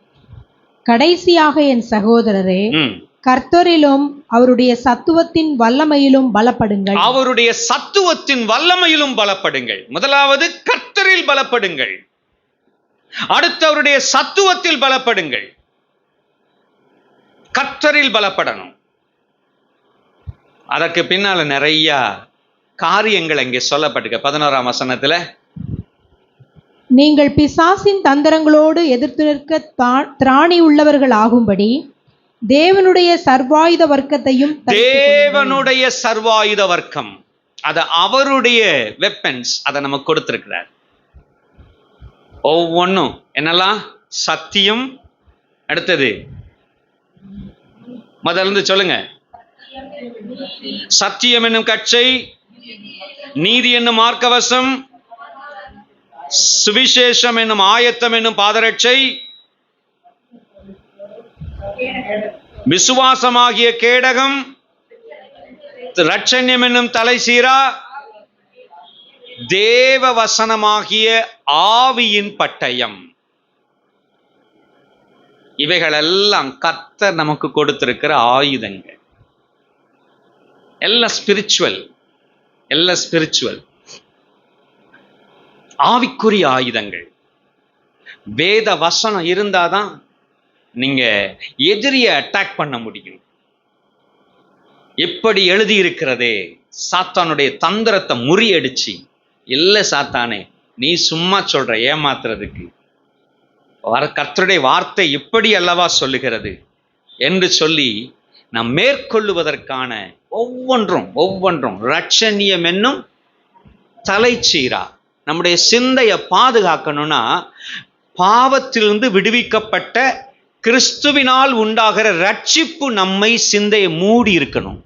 கடைசியாக என் சகோதரரே, கர்த்தரிலும் அவருடைய சத்துவத்தின் வல்லமையிலும் பலப்படுங்கள். அவருடைய சத்துவத்தின் வல்லமையிலும் பலப்படுங்கள். முதலாவது கர்த்தரில் பலப்படுங்கள், அடுத்து அவருடைய சத்துவத்தில் பலப்படுங்கள். கர்த்தரில் பலப்படணும். அதற்கு பின்னால நிறைய காரியங்கள் இங்கே சொல்லப்பட்டிருக்க. 11ஆம் வசனத்துல, நீங்கள் பிசாசின் தந்திரங்களோடு எதிர்த்து நிற்க திராணி உள்ளவர்கள் ஆகும்படி தேவனுடைய சர்வாயுத வர்க்கத்தையும், தேவனுடைய சர்வாயுத வர்க்கம், அத அவருடைய வெப்பன்ஸ் அதை நமக்கு கொடுத்திருக்கிறார். ஒவ்வொன்றும் என்னெல்லாம்? சத்தியம், அடுத்தது முதல்ல சொல்லுங்க, சத்தியம் என்னும் கச்சை, நீதி என்னும் மார்க்கவசம், சுவிசேஷம் என்னும் ஆயத்தம் என்னும் பாதரட்சை, விசுவாசமாகிய கேடகம், இரட்சண்யம் என்னும் தலைசீரா, தேவ வசனமாகிய ஆவியின் பட்டயம். இவைகளெல்லாம் கர்த்தர் நமக்கு கொடுத்திருக்கிற ஆயுதங்கள். எல்லாம் ஸ்பிரிச்சுவல், எல்லாம் ஸ்பிரிச்சுவல், ஆவிக்குரிய ஆயுதங்கள். வேத வசனம் இருந்தாதான் நீங்க எதிரியை அட்டாக் பண்ண முடியும். எப்படி எழுதி இருக்கிறதே, சாத்தானுடைய தந்திரத்தை முறியடிச்சு, இல்ல சாத்தானே நீ சும்மா சொல்ற ஏமாத்துறதுக்கு, கர்த்தருடைய வார்த்தை இப்படி அல்லவா சொல்லுகிறது என்று சொல்லி நாம் மேற்கொள்ளுவதற்கான ஒவ்வொன்றும் இரட்சணியம் என்னும் தலைச்சீரா. நம்முடைய சிந்தையை பாதுகாக்கணும்னா பாவத்திலிருந்து விடுவிக்கப்பட்ட கிறிஸ்துவினால் உண்டாகிற ரட்சிப்பு நம்மை சிந்தையை மூடி இருக்கணும்.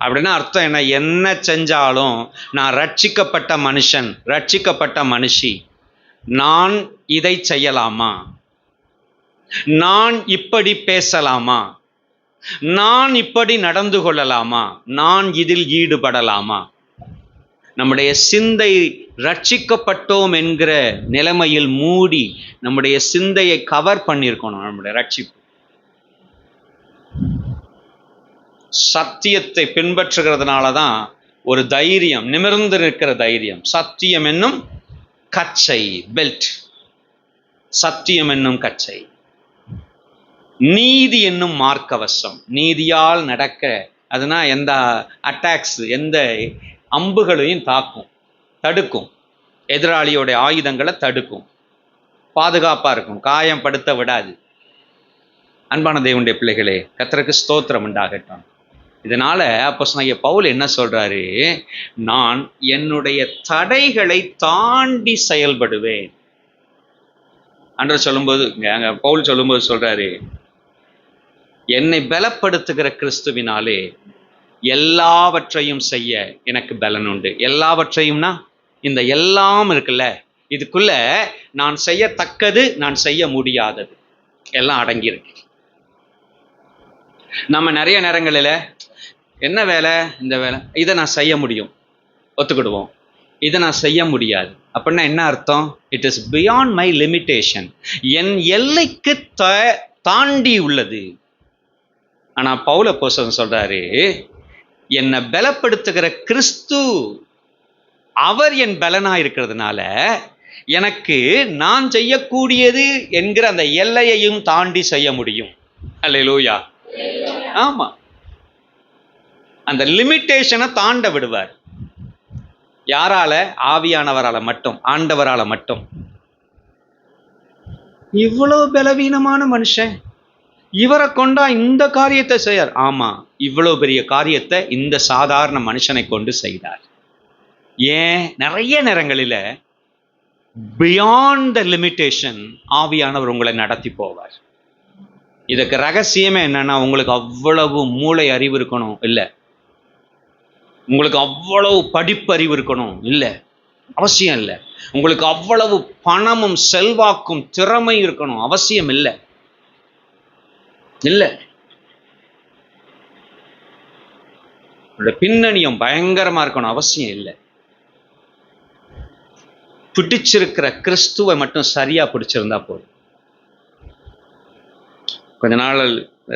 அப்படின்னா அர்த்தம் என்ன? என்ன செஞ்சாலும் நான் ரட்சிக்கப்பட்ட மனுஷன், ரட்சிக்கப்பட்ட மனுஷி, நான் இதை செய்யலாமா, நான் இப்படி பேசலாமா, நான் இப்படி நடந்து கொள்ளலாமா, நான் இதில் ஈடுபடலாமா? நம்முடைய சிந்தை ரட்சிக்கப்பட்டோம் என்கிற நிலைமையில் மூடி நம்முடைய சிந்தையை கவர் பண்ணியிருக்கணும். நம்முடைய ரட்சிப்பு சத்தியத்தை பின்பற்றுகிறதுனால தான் ஒரு தைரியம், நிமிர்ந்து நிற்கிற தைரியம். சத்தியம் என்னும் கச்சை, பெல்ட். சத்தியம் என்னும் கச்சை. நீதி என்னும் மார்க்கவசம். நீதியால் நடக்க, அதுனா எந்த அட்டாக்ஸ், எந்த அம்புகளையும் தாக்கும், தடுக்கும். எதிராளியோட ஆயுதங்களை தடுக்கும், பாதுகாப்பா இருக்கும், காயம் படுத்த விடாது. அன்பான தேவனுடைய பிள்ளைகளே, கர்த்தருக்கு ஸ்தோத்திரம் உண்டாகட்டும். இதனால அப்போஸ்தலனாகிய பவுல் என்ன சொல்றாரு? நான் என்னுடைய தடைகளை தாண்டி செயல்படுவேன் என்று சொல்லும்போது, அங்க பவுல் சொல்லும்போது சொல்றாரு, என்னை பலப்படுத்துகிற கிறிஸ்துவினாலே எல்லாவற்றையும் செய்ய எனக்கு பலன் உண்டு. எல்லாவற்றையும்னா இந்த எல்லாம் இருக்குல்ல, இதுக்குள்ள நான் செய்யத்தக்கது, நான் செய்ய முடியாதது எல்லாம் அடங்கியிருக்கு. நம்ம நிறைய நேரங்களில் என்ன வேலை, இந்த வேலை, இதை நான் செய்ய முடியும், ஒத்துக்கிடுவோம். இதை நான் செய்ய முடியாது அப்படின்னா என்ன அர்த்தம்? It is beyond my limitation, என் எல்லைக்கு தாண்டி உள்ளது. ஆனா பவுல் அப்போஸ்தலன் சொல்றாரு, என்னை பலப்படுத்துகிற கிறிஸ்து, அவர் என் பலனா இருக்கிறதுனால எனக்கு நான் செய்யக்கூடியது என்கிற அந்த எல்லையையும் தாண்டி செய்ய முடியும். அல்லேலூயா. ஆமா, அந்த லிமிட்டேஷனை தாண்ட விடுவார். யாரால? ஆவியானவரால மட்டும், ஆண்டவரால மட்டும். இவ்வளவு பலவீனமான மனுஷன், இவரை கொண்டா இந்த காரியத்தை செய்யார். ஆமா, இவ்வளவு பெரிய காரியத்தை இந்த சாதாரண மனுஷனை கொண்டு செய்தார். ஏன்? நிறைய நேரங்களில் பியாண்ட் த லிமிட்டேஷன் ஆவியானவர் உங்களை நடத்தி போவார். இதுக்கு ரகசியமே என்னன்னா, உங்களுக்கு அவ்வளவு மூளை அறிவு இருக்கணும் இல்லை, உங்களுக்கு அவ்வளவு படிப்பறிவு இருக்கணும் இல்லை, அவசியம் இல்லை. உங்களுக்கு அவ்வளவு பணமும் செல்வாக்கும் திறமை இருக்கணும், அவசியம் இல்லை. இல்லை, பின்னணியும் பயங்கரமா இருக்கணும், அவசியம் இல்லை. பிடிச்சிருக்கிற கிறிஸ்துவை மட்டும் சரியா பிடிச்சிருந்தா போதும். கொஞ்ச நாள்,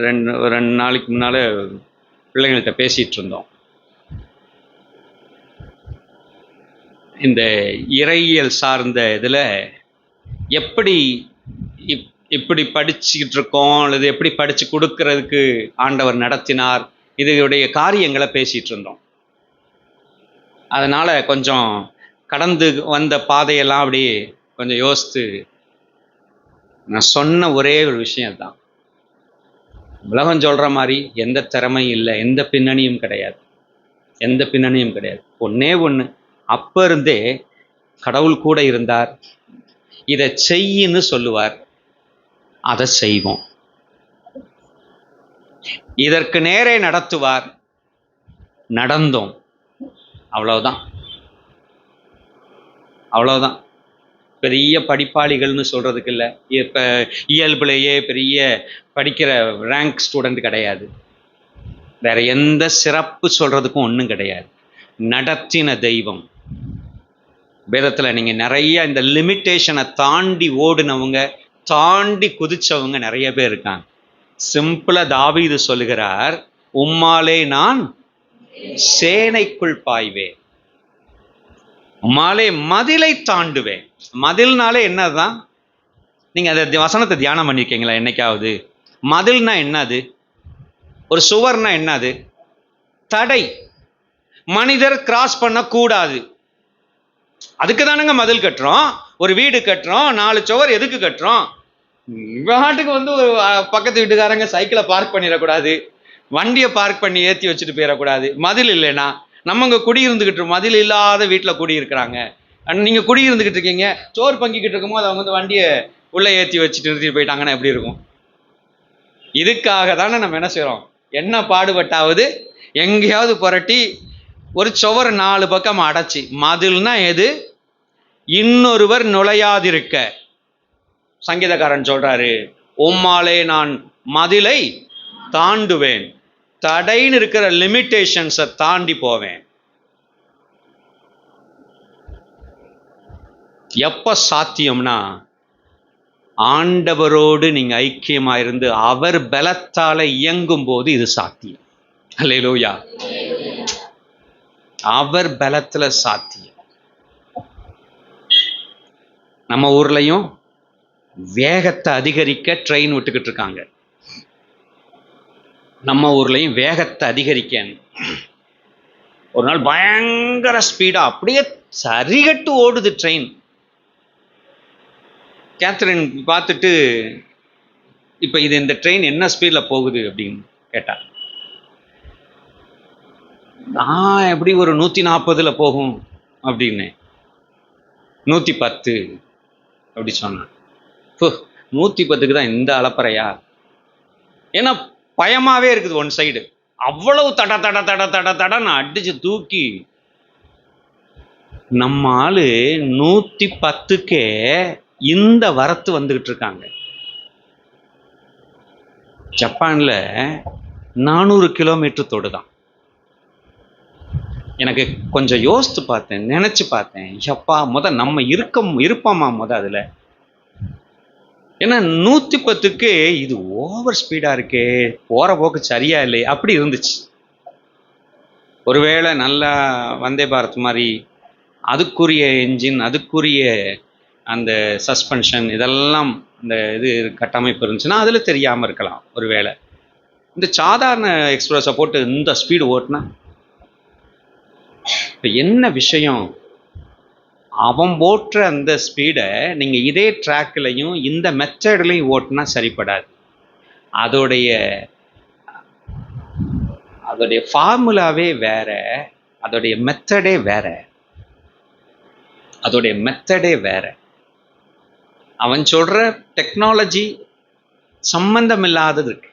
ரெண்டு நாளைக்கு முன்னால பிள்ளைங்கள்ட்ட பேசிட்டு இருந்தோம். இந்த இறையியல் சார்ந்த இதில் எப்படி இப்படி படிச்சுக்கிட்டு இருக்கோம், அல்லது எப்படி படித்து கொடுக்கறதுக்கு ஆண்டவர் நடத்தினார், இதனுடைய காரியங்களை பேசிகிட்டு இருந்தோம். அதனால் கொஞ்சம் கடந்து வந்த பாதையெல்லாம் அப்படி கொஞ்சம் யோசித்து நான் சொன்ன ஒரே ஒரு விஷயம்தான், உலகம் சொல்கிற மாதிரி எந்த திறமையும் இல்லை, எந்த பின்னணியும் கிடையாது, எந்த பின்னணியும் கிடையாது. ஒன்னே ஒன்று, அப்போ இருந்தே கடவுள் கூட இருந்தார், இதை செய்யின்னு சொல்லுவார், அதை செய்வோம். இதற்கு நேரே நடத்துவார், நடந்தோம். அவ்வளவுதான், அவ்வளவுதான். பெரிய படிப்பாளிகள்னு சொல்றதுக்கு இல்லை, இப்போ இயல்புலேயே பெரிய படிக்கிற ரேங்க் ஸ்டூடெண்ட் கிடையாது, வேற எந்த சிறப்பு சொல்றதுக்கும் ஒன்றும் கிடையாது. நடத்தின தெய்வம். வேதத்தில் நீங்கள் நிறைய இந்த லிமிட்டேஷனை தாண்டி ஓடுனவங்க, தாண்டி குதிச்சவங்க நிறைய பேர் இருக்காங்க. சிம்பிளா தாவீது சொல்லுகிறார், உம்மாலே நான் சேனைக்குள் பாய்வேன், உம்மாலே மதிலை தாண்டுவேன். மதில்னாலே என்னதான்? நீங்க அந்த வசனத்தை தியானம் பண்ணிருக்கீங்களா என்னைக்காவது? மதில்னா என்னது? ஒரு சுவர்னா என்னது? தடை, மனிதர் கிராஸ் பண்ண கூடாது. அதுக்கு தானுங்க மதில் கட்டுறோம், ஒரு வீடு கட்டுறோம், 4 சுவர் எதுக்கு கட்டுறோம்? வீட்டுக்கு வந்து ஒரு பக்கத்து வீட்டுக்காரங்க சைக்கிளை பார்க் பண்ணிடக்கூடாது, வண்டியை பார்க் பண்ணி ஏற்றி வச்சுட்டு போயிடக்கூடாது. மதில் இல்லைன்னா நம்ம இங்கே குடியிருந்துக்கிட்டு, மதில் இல்லாத வீட்டில் குடியிருக்கிறாங்க. நீங்கள் குடியிருந்துக்கிட்டு இருக்கீங்க, சோறு பங்கிக்கிட்டு இருக்கும்போது அவங்க வந்து வண்டியை உள்ளே ஏற்றி வச்சுட்டு நிறுத்திட்டு போயிட்டாங்கன்னா எப்படி இருக்கும்? இதுக்காக தானே நம்ம என்ன செய்கிறோம், என்ன பாடுபட்டாவது எங்கேயாவது புரட்டி ஒரு சுவர் 4 பக்கம் அடைச்சி. மதில்னா எது? இன்னொருவர் நுழையாதிருக்க. சங்கீதக்காரன் சொல்றாரு, உம்மாலே நான் மதிலை தாண்டுவேன், தடைன்னு இருக்கிற லிமிட்டேஷன்ஸை தாண்டி போவேன். எப்ப சாத்தியம்னா, ஆண்டவரோடு நீங்க ஐக்கியமா இருந்து அவர் பலத்தால இயங்கும் போது இது சாத்தியம். அல்லேலூயா. அவர் பலத்துல சாத்தியம். நம்ம ஊர்லயும் வேகத்தை அதிகரிக்க ட்ரெயின் விட்டுக்கிட்டு இருக்காங்க. நம்ம ஊர்லயும் வேகத்தை அதிகரிக்க ஒரு நாள் பயங்கர ஸ்பீடா அப்படியே சரிகட்டு ஓடுது ட்ரெயின். கேத்ரின் பார்த்துட்டு, இப்ப இது இந்த ட்ரெயின் என்ன ஸ்பீட்ல போகுது அப்படின்னு கேட்டா, நான் எப்படி ஒரு 140 போகும் அப்படின்னு. 110 அப்படி சொன்னான். 110க்கு தான் இந்த அலப்பறையா? ஏன்னா பயமாவே இருக்குது ஒன் சைடு. அவ்வளவு தட தட தட தட தடன்னு அடிச்சு தூக்கி நம்ம ஆளு 110க்கே இந்த வரத்து வந்துகிட்டு இருக்காங்க. ஜப்பான்ல 400 கிலோமீட்டர் தொடுதான். எனக்கு கொஞ்சம் யோசித்து பார்த்தேன், நினைச்சு பார்த்தேன், எப்பா நம்ம இருப்போமா அதுல? ஏன்னா 110க்கு இது ஓவர் ஸ்பீடா இருக்கே, போற போக்கு சரியா இல்லை அப்படி இருந்துச்சு. ஒருவேளை நல்லா வந்தே பாரத் மாதிரி அதுக்குரிய என்ஜின், அதுக்குரிய அந்த சஸ்பென்ஷன், இதெல்லாம் இந்த இது கட்டமைப்பு இருந்துச்சுன்னா அதுல தெரியாம இருக்கலாம். ஒருவேளை இந்த சாதாரண எக்ஸ்பிரஸை போட்டு இந்த ஸ்பீடு ஓட்டுனா, இப்ப என்ன விஷயம், அவன் ஓட்டுற அந்த ஸ்பீடை நீங்க இதே ட்ராக்லையும் இந்த மெத்தட்லையும் ஓட்டுனா சரிப்படாது. அதோடைய ஃபார்முலாவே வேற, அதோடைய மெத்தடே வேற. அவன் சொல்ற டெக்னாலஜி சம்பந்தம் இல்லாதது இருக்கு.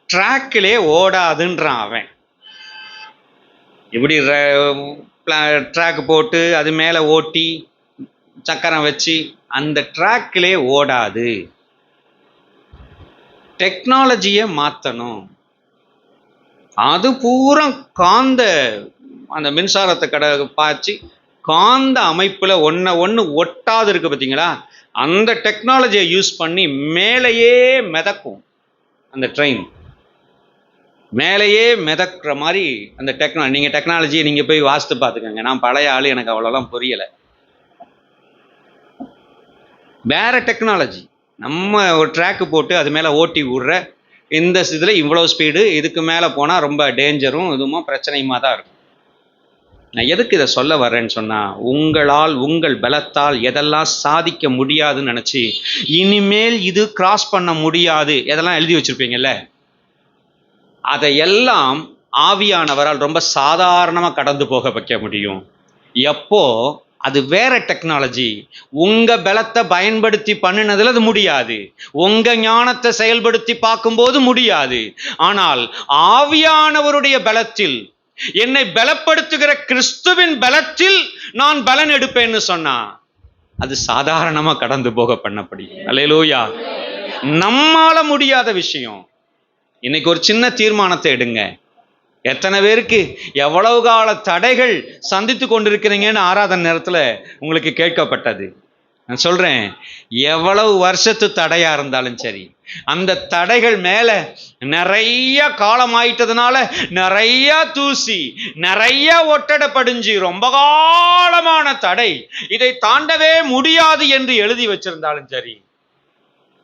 ட்ராக்கிலே ஓடாதுன்றான் அவன். இப்படி ட்ராக் போட்டு அது மேலே ஓட்டி சக்கரம் வச்சு அந்த ட்ராக்கிலே ஓடாது. டெக்னாலஜியை மாற்றணும். அது பூரா காந்த அந்த மின்சாரத்தை பாய்ச்சி காந்த அமைப்புல ஒன்று ஒட்டாது இருக்கு பார்த்தீங்களா, அந்த டெக்னாலஜியை யூஸ் பண்ணி மேலேயே மிதக்கும். அந்த ட்ரெயின் மேலேயே மிதக்கிற மாதிரி அந்த டெக்னாலஜியை நீங்கள் போய் வாசித்து பார்த்துக்கோங்க. நான் பழைய ஆள், எனக்கு அவ்வளோலாம் புரியலை. வேற டெக்னாலஜி. நம்ம ஒரு ட்ராக்கு போட்டு அது மேலே ஓட்டி விடுற இந்த இதில் இவ்வளோ ஸ்பீடு, இதுக்கு மேலே போனால் ரொம்ப டேஞ்சரும் இதுவுமா பிரச்சனையுமா தான் இருக்கும். நான் எதுக்கு இதை சொல்ல வர்றேன்னு சொன்னால், உங்களால் உங்கள் பலத்தால் எதெல்லாம் சாதிக்க முடியாதுன்னு நினச்சி இனிமேல் இது கிராஸ் பண்ண முடியாது எதெல்லாம் எழுதி வச்சுருப்பீங்கல்ல, அதையெல்லாம் ஆவியானவரால் ரொம்ப சாதாரணமாக கடந்து போக வைக்க முடியும். எப்போ அது வேற டெக்னாலஜி. உங்க பலத்தை பயன்படுத்தி பண்ணினதுல அது முடியாது, உங்க ஞானத்தை செயல்படுத்தி பார்க்கும்போது முடியாது. ஆனால் ஆவியானவருடைய பலத்தில், என்னை பலப்படுத்துகிற கிறிஸ்துவின் பலத்தில் நான் பலன் எடுப்பேன்னு சொன்னா அது சாதாரணமா கடந்து போக பண்ணப்படும். அல்லேலூயா. நம்மால முடியாத விஷயம். இன்னைக்கு ஒரு சின்ன தீர்மானத்தை எடுங்க. எத்தனை பேருக்கு எவ்வளவு கால தடைகள் சந்தித்து கொண்டிருக்கிறீங்கன்னு ஆராதனை நேரத்தில் உங்களுக்கு கேட்கப்பட்டது. நான் சொல்றேன், எவ்வளவு வருஷத்து தடையா இருந்தாலும் சரி, அந்த தடைகள் மேல நிறைய காலம் ஆயிட்டதுனால நிறைய தூசி, நிறைய ஒட்டடை படிஞ்சு ரொம்ப காலமான தடை, இதை தாண்டவே முடியாது என்று எழுதி வச்சிருந்தாலும் சரி,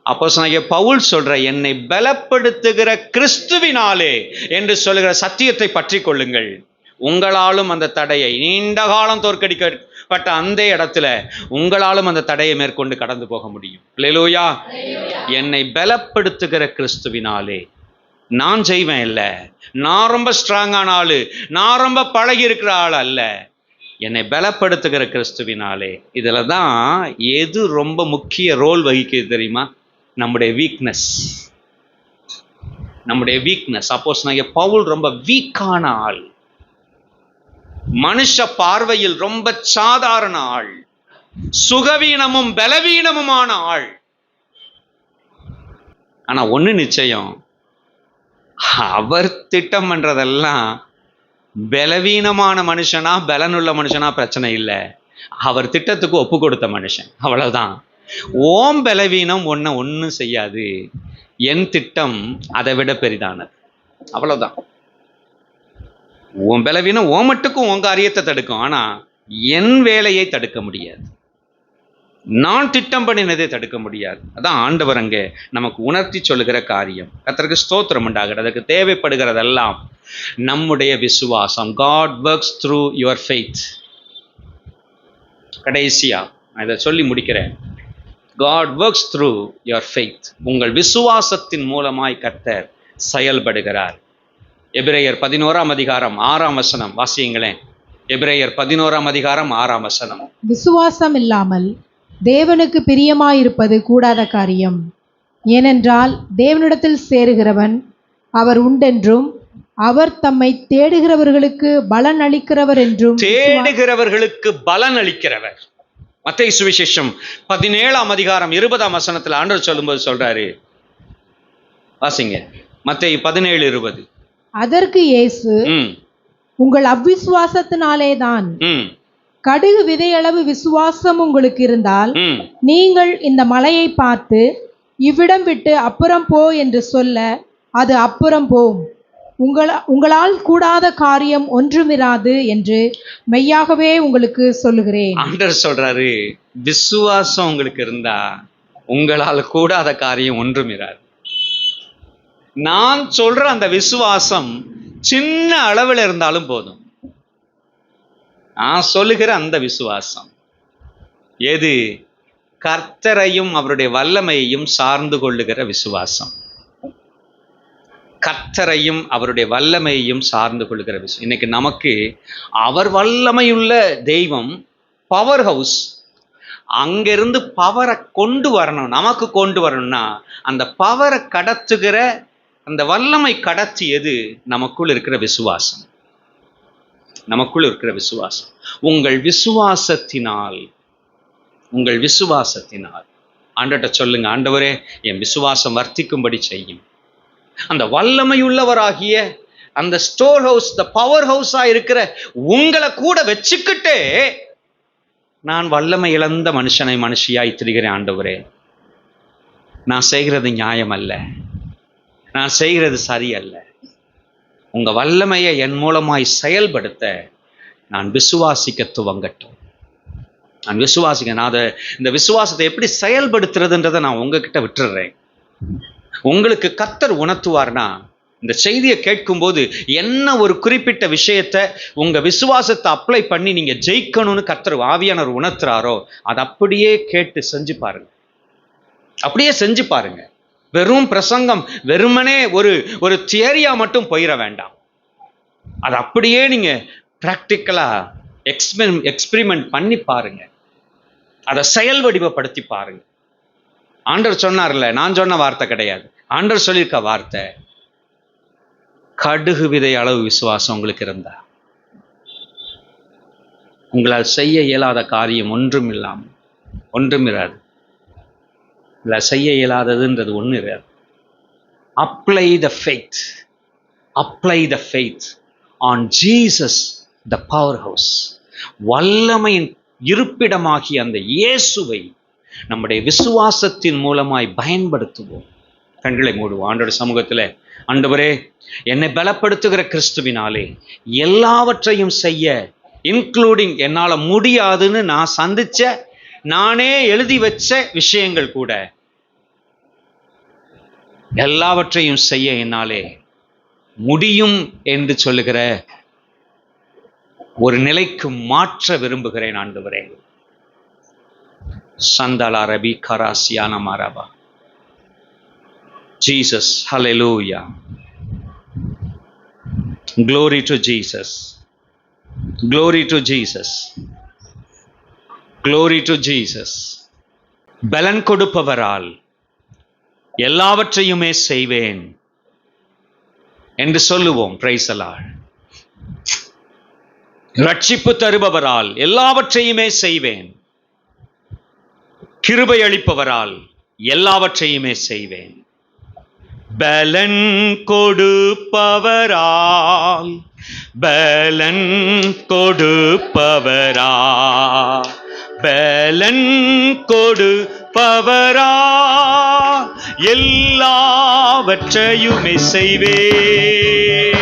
அப்போஸ்தலனாகிய பவுல் சொல்ற என்னை பலப்படுத்துகிற கிறிஸ்துவினாலே என்று சொல்லுகிற சத்தியத்தை பற்றி கொள்ளுங்கள். உங்களாலும் அந்த தடையை, நீண்ட காலம் தோற்கடிக்கப்பட்ட அந்த இடத்துல உங்களாலும் அந்த தடையை மேற்கொண்டு கடந்து போக முடியும். அல்லேலூயா. என்னை பலப்படுத்துகிற கிறிஸ்துவினாலே. நான் செய்வேன் இல்ல, நான் ரொம்ப ஸ்ட்ராங்கான ஆளு, நான் ரொம்ப பழகி இருக்கிற ஆள் அல்ல, என்னை பலப்படுத்துகிற கிறிஸ்துவினாலே. இதுல தான் எது ரொம்ப முக்கிய ரோல் வகிக்குது தெரியுமா? நம்முடைய வீக்னஸ். அப்போஸ்தலனாகிய பவுல் ரொம்ப வீக்கான ஆள், மனுஷ பார்வையில் ரொம்ப சாதாரண ஆள், சுகவீனமும் பலவீனமுமான ஆள். ஆனா ஒண்ணு நிச்சயம், அவர் திட்டம் பண்றதெல்லாம் பலவீனமான மனுஷனா பலனுள்ள மனுஷனா பிரச்சனை இல்லை, அவர் திட்டத்துக்கு ஒப்பு கொடுத்த மனுஷன், அவ்வளவுதான். ஓம் பலவீனம் ஒன்றும் செய்யாது, என் திட்டம் அதை விட பெரிதானது, அவ்வளவுதான். உன் பலவீனம் உன் மட்டுக்கும் உன் காரியத்தை தடுக்கும், ஆனா என் வேலையை தடுக்க முடியாது. நான் திட்டம் பண்ணினதை தடுக்க முடியாது. அதான் ஆண்டவர் அங்கே நமக்கு உணர்த்தி சொல்லுகிற காரியம். கர்த்தருக்கு ஸ்தோத்திரம் உண்டாகிறது. அதுக்கு தேவைப்படுகிறதெல்லாம் நம்முடைய விசுவாசம். God works through your faith. கடைசியா நான் இதை சொல்லி முடிக்கிறேன். God works through your faith. உங்கள் விசுவாசத்தின் மூலமாய் கர்த்தர் செயல்படுகிறார். எபிரேயர் 11ஆம் அதிகாரம் 6ஆம் வசனம் வாசியுங்களேன். எபிரேயர் 11ஆம் அதிகாரம் 6ஆம் வசனம். விசுவாசம் இல்லாமல் தேவனுக்கு பிரியமாயிருப்பது கூடாத காரியம். ஏனென்றால் தேவனிடத்தில் சேருகிறவன் அவர் உண்டென்றும் அவர் தம்மை தேடுகிறவர்களுக்கு பலன் அளிக்கிறவர் என்றும். தேடுகிறவர்களுக்கு பலன் அளிக்கிறவர். மத்தேயு சுவிசேஷம் 17ஆம் அதிகாரம் 20ஆம் வசனத்தில் ஆண்டவர் சொல்லும்போது சொல்றாரு, வாசிங்க. மத்தேயு 17:20. அதற்கு இயேசு, உங்கள் அவ்விசுவாசத்தினாலே தான், கடுகு விதையளவு விசுவாசம் உங்களுக்கு இருந்தால் நீங்கள் இந்த மலையை பார்த்து இவ்விடம் விட்டு அப்புறம் போ என்று சொல்ல அது அப்புறம் போம். உங்களால் கூடாத காரியம் ஒன்றுமிராது என்று மெய்யாகவே உங்களுக்கு சொல்லுகிறேன். ஆண்டவர் சொல்றாரு, விசுவாசம் உங்களுக்கு இருந்தா உங்களால் கூடாத காரியம் ஒன்றுமிராது. நான் சொல்ற அந்த விசுவாசம் சின்ன அளவில் இருந்தாலும் போதும். நான் சொல்லுகிற அந்த விசுவாசம் எது? கர்த்தரையும் அவருடைய வல்லமையையும் சார்ந்து கொள்ளுகிற விசுவாசம். கர்த்தரையும் அவருடைய வல்லமையையும் சார்ந்து கொள்ளுகிற விசுவாசம். இன்னைக்கு நமக்கு அவர் வல்லமையுள்ள தெய்வம் பவர் ஹவுஸ். அங்கிருந்து பவரை கொண்டு வரணும், நமக்கு கொண்டு வரணும்னா அந்த பவரை கடத்துகிற அந்த வல்லமை கடத்தி எது? நமக்குள் இருக்கிற விசுவாசம். நமக்குள் இருக்கிற விசுவாசம். உங்கள் விசுவாசத்தினால் ஆண்டவர்கிட்ட சொல்லுங்க, ஆண்டவரே என் விசுவாசம் வர்த்திக்கும்படி செய்யும். அந்த வல்லமையுள்ளவராகிய அந்த ஸ்டோர் ஹவுஸ், த பவர் ஹவுஸா இருக்கிற உங்களை கூட வச்சுக்கிட்டே நான் வல்லமை இழந்த மனுஷியாய் திரிகிறேன். ஆண்டவரே, நான் செய்கிறது நியாயம் அல்ல, நான் செய்கிறது சரியல்ல. உங்க வல்லமையை என் மூலமாய் செயல்படுத்த நான் விசுவாசிக்க துவங்கட்டும். நான் இந்த விசுவாசத்தை எப்படி செயல்படுத்துறதுன்றதை நான் உங்ககிட்ட விட்டுறேன். உங்களுக்கு கர்த்தர் உணர்த்துவார்னா, இந்த செய்தியை கேட்கும்போது என்ன ஒரு குறிப்பிட்ட விஷயத்தை உங்க விசுவாசத்தை அப்ளை பண்ணி நீங்க ஜெயிக்கணும்னு கர்த்தர் ஆவியானவர் உணர்த்துறாரோ அதை அப்படியே கேட்டு செஞ்சு பாருங்க. அப்படியே செஞ்சு பாருங்க. வெறும் பிரசங்கம், வெறுமனே ஒரு தியரியா மட்டும் போயிட வேண்டாம். அது அப்படியே நீங்க பிராக்டிக்கலா எக்ஸ்பெரிமெண்ட் பண்ணி பாருங்க. அதை செயல் வடிவப்படுத்தி பாருங்க. ஆண்டவர் சொன்னார்ல, நான் சொன்ன வார்த்தை கிடையாது, ஆண்டவர் சொல்லியிருக்க வார்த்தை. கடுகு விதை அளவு விசுவாசம் உங்களுக்கு இருந்தா உங்களால் செய்ய இயலாத காரியம் ஒன்றுமிராது. இல்லை, செய்ய இயலாததுன்றது ஒன்று இராது. Apply the faith on Jesus the power house. வல்லமையின் இருப்பிடமாகிய அந்த இயேசுவை நம்முடைய விசுவாசத்தின் மூலமாய் பயன்படுத்துவோம். கண்களை மூடுவோம். ஆண்டோட சமூகத்தில், ஆண்டவரே என்னை பலப்படுத்துகிற கிறிஸ்துவினாலே எல்லாவற்றையும் செய்ய, இன்க்ளூடிங் என்னால் முடியாதுன்னு நான் சந்திச்ச, நானே எழுதி வச்ச விஷயங்கள் கூட, எல்லாவற்றையும் செய்ய என்னாலே முடியும் என்று சொல்லுகிற ஒரு நிலைக்கு மாற்ற விரும்புகிறேன். ஆண்டவரே, சந்தலா ரபி கராசியான மாராபா. Jesus, hallelujah. Glory to Jesus. Glory to Jesus. Glory to Jesus. பலன் கொடுப்பவரால் எல்லாவற்றையுமே செய்வேன் என்று சொல்லுவோம். Price the Lord. ரட்சிப்பு தருபவரால் எல்லாவற்றையுமே செய்வேன். கிருபை அளிப்பவரால் எல்லாவற்றையுமே செய்வேன். பலன் கொடுப்பவரால், பலன் கொடுப்பவரால், பலன் கொடுப்பவரால் எல்லாவற்றையுமே செய்வேன்.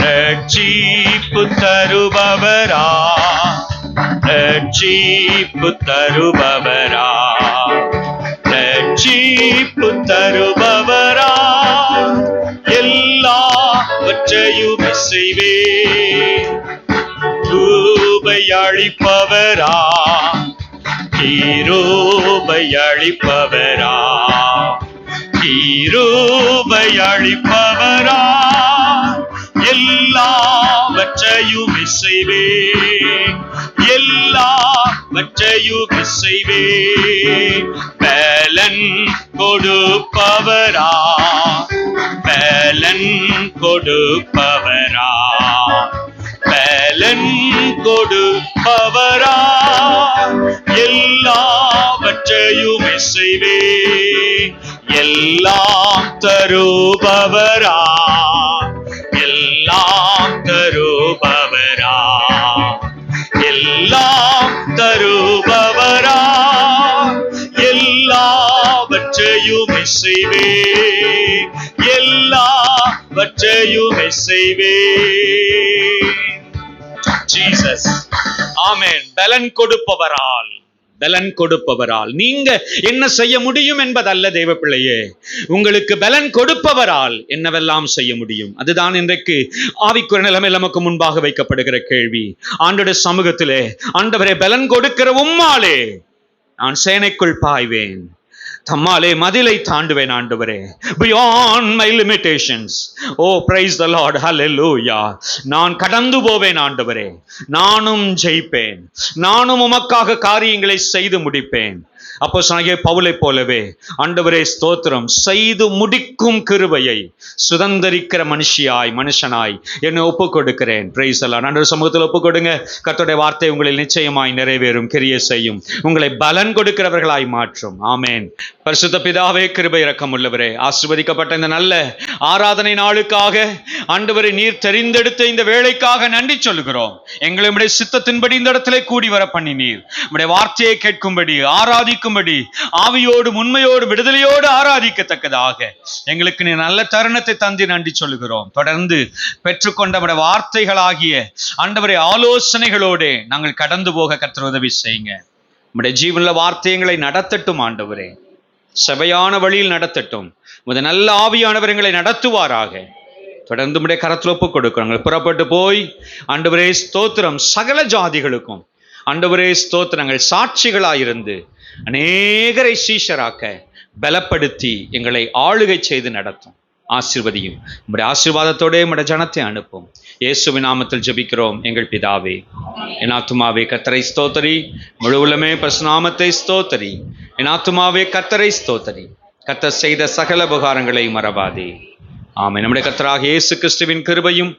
ரட்சிப்பு தருபவரா, ரட்சிப்பு தருபவரா, ரட்சிப்பு தருபவரா, எல்லாவற்றையும் செய்வே, கிருபை அளிப்பவரா, கிருபை அளிப்பவரா, கிருபை அளிப்பவரா, எல்லாவற்றையும் செய்வே, எல்லாவற்றையும் செய்வே, பலன் கொடுப்பவரா, பலன் கொடுப்பவரா, பலன் கொடுப்பவரா, எல்லாவற்றையும் செய்வே, எல்லாம் தருபவரா, எல்லாம் தருபவரா, எல்லாம் தருபவரா, எல்லாவற்றையும் செய்வே, எல்லாவற்றையும் செய்வே. ஜீசஸ். ஆமென். பலன் கொடுப்பவரால், பலன் கொடுப்பவரால். நீங்க என்ன செய்ய முடியும் என்பதல்ல தேவ பிள்ளையே, உங்களுக்கு பலன் கொடுப்பவரால் என்னவெல்லாம் செய்ய முடியும். அதுதான் இன்றைக்கு ஆவிக்குரிய நிலைமை நமக்கு முன்பாக வைக்கப்படுகிற கேள்வி. ஆண்டவருடைய சமூகத்திலே, ஆண்டவரே பலன் கொடுக்கிற உம்மாலே நான் சேனைக்குள் பாய்வேன், தம்மாலே மதிலை தாண்டுவேன் ஆண்டவரே, beyond my limitations. Oh, praise the Lord, hallelujah. நான் கடந்து போவேன் ஆண்டவரே, நானும் ஜெயிப்பேன், நானும் உமக்காக காரியங்களை செய்து முடிப்பேன். அப்போஸ்தலனாகிய பவுலை போலவே ஆண்டவரே ஸ்தோத்திரம், செய்து முடிக்கும் கிருபையை சுதந்தரிக்கிற மனுஷனாய் என்னை ஒப்புக் கொடுக்கிறேன். Price the Lord. ஆண்டவர் சமூகத்தில் ஒப்புக் கொடுங்க. கர்த்தருடைய வார்த்தை உங்களில் நிச்சயமாய் நிறைவேறும், கிரியை செய்யும், உங்களை பலன் கொடுக்கிறவர்களாய் மாற்றும். ஆமென். பரிசுத்த பிதாவே, கிருபை இரக்கம் உள்ளவரே, ஆசீர்வதிக்கப்பட்ட இந்த நல்ல ஆராதனை நாளுக்காக ஆண்டவரை நீர் தெரிந்தெடுத்த இந்த வேளைக்காக நன்றி சொல்லுகிறோம். எங்களுடைய சித்தத்தின்படி இந்த இடத்திலே கூடி வர பண்ணினீர். உம்முடைய வார்த்தையை கேட்கும்படி, ஆராதிக்கும்படி, ஆவியோடு உண்மையோடு விடுதலையோடு ஆராதிக்கத்தக்கதாக எங்களுக்கு நீ நல்ல தருணத்தை தந்து நன்றி சொல்லுகிறோம். தொடர்ந்து பெற்றுக்கொண்ட நம்முடைய வார்த்தைகளாகிய ஆண்டவரை ஆலோசனைகளோடு நாங்கள் கடந்து போக கர்த்தர் உதவி செய்யுங்க. நம்முடைய ஜீவனுள்ள வார்த்தைகளை நடத்தட்டும் ஆண்டவரே, சபையான வழியில் நடத்தட்டும். உமது நல்ல ஆவியானவர் எங்களை நடத்துவாராக. தொடர்ந்து உம்முடைய கரத்தில் ஒப்புக் கொடுக்கிறோம். புறப்பட்டு போய் ஆண்டவரே ஸ்தோத்திரம், சகல ஜாதிகளுக்கும் ஆண்டவரே ஸ்தோத்திரங்கள் சாட்சிகளாயிருந்து அநேகரை சீஷராக்க பலப்படுத்தி எங்களை ஆளுகை செய்து நடத்தும். ஆசீர்வதியும். உம்முடைய ஆசீர்வாதத்தோட உம்முடைய ஜனத்தை அனுப்பும். இயேசுவின் நாமத்தில் ஜெபிக்கிறோம் எங்கள் பிதாவே. என் ஆத்துமாவே கர்த்தரை ஸ்தோத்தரி, முழு உள்ளமே பரிசுநாமத்தை ஸ்தோத்தரி. என் ஆத்துமாவே கர்த்தரை ஸ்தோத்தரி, கர்த்தர் செய்த சகல உபகாரங்களை மறவாதே. ஆமென். நம்முடைய கர்த்தராகிய இயேசு கிறிஸ்துவின் கிருபையும்,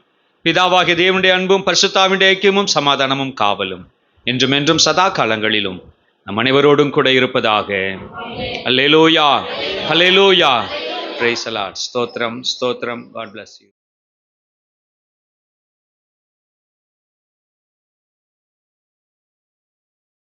பிதாவாகிய தேவனுடைய அன்பும், பரிசுத்தாவினுடைய ஐக்கியமும், சமாதானமும், காவலும் என்றும் என்றும் சதா காலங்களிலும் நம் அனைவரோடும் கூட இருப்பதாக. Alleluia, alleluia. Praise the Lord. ஸ்தோத்திரம், ஸ்தோத்திரம். God bless you.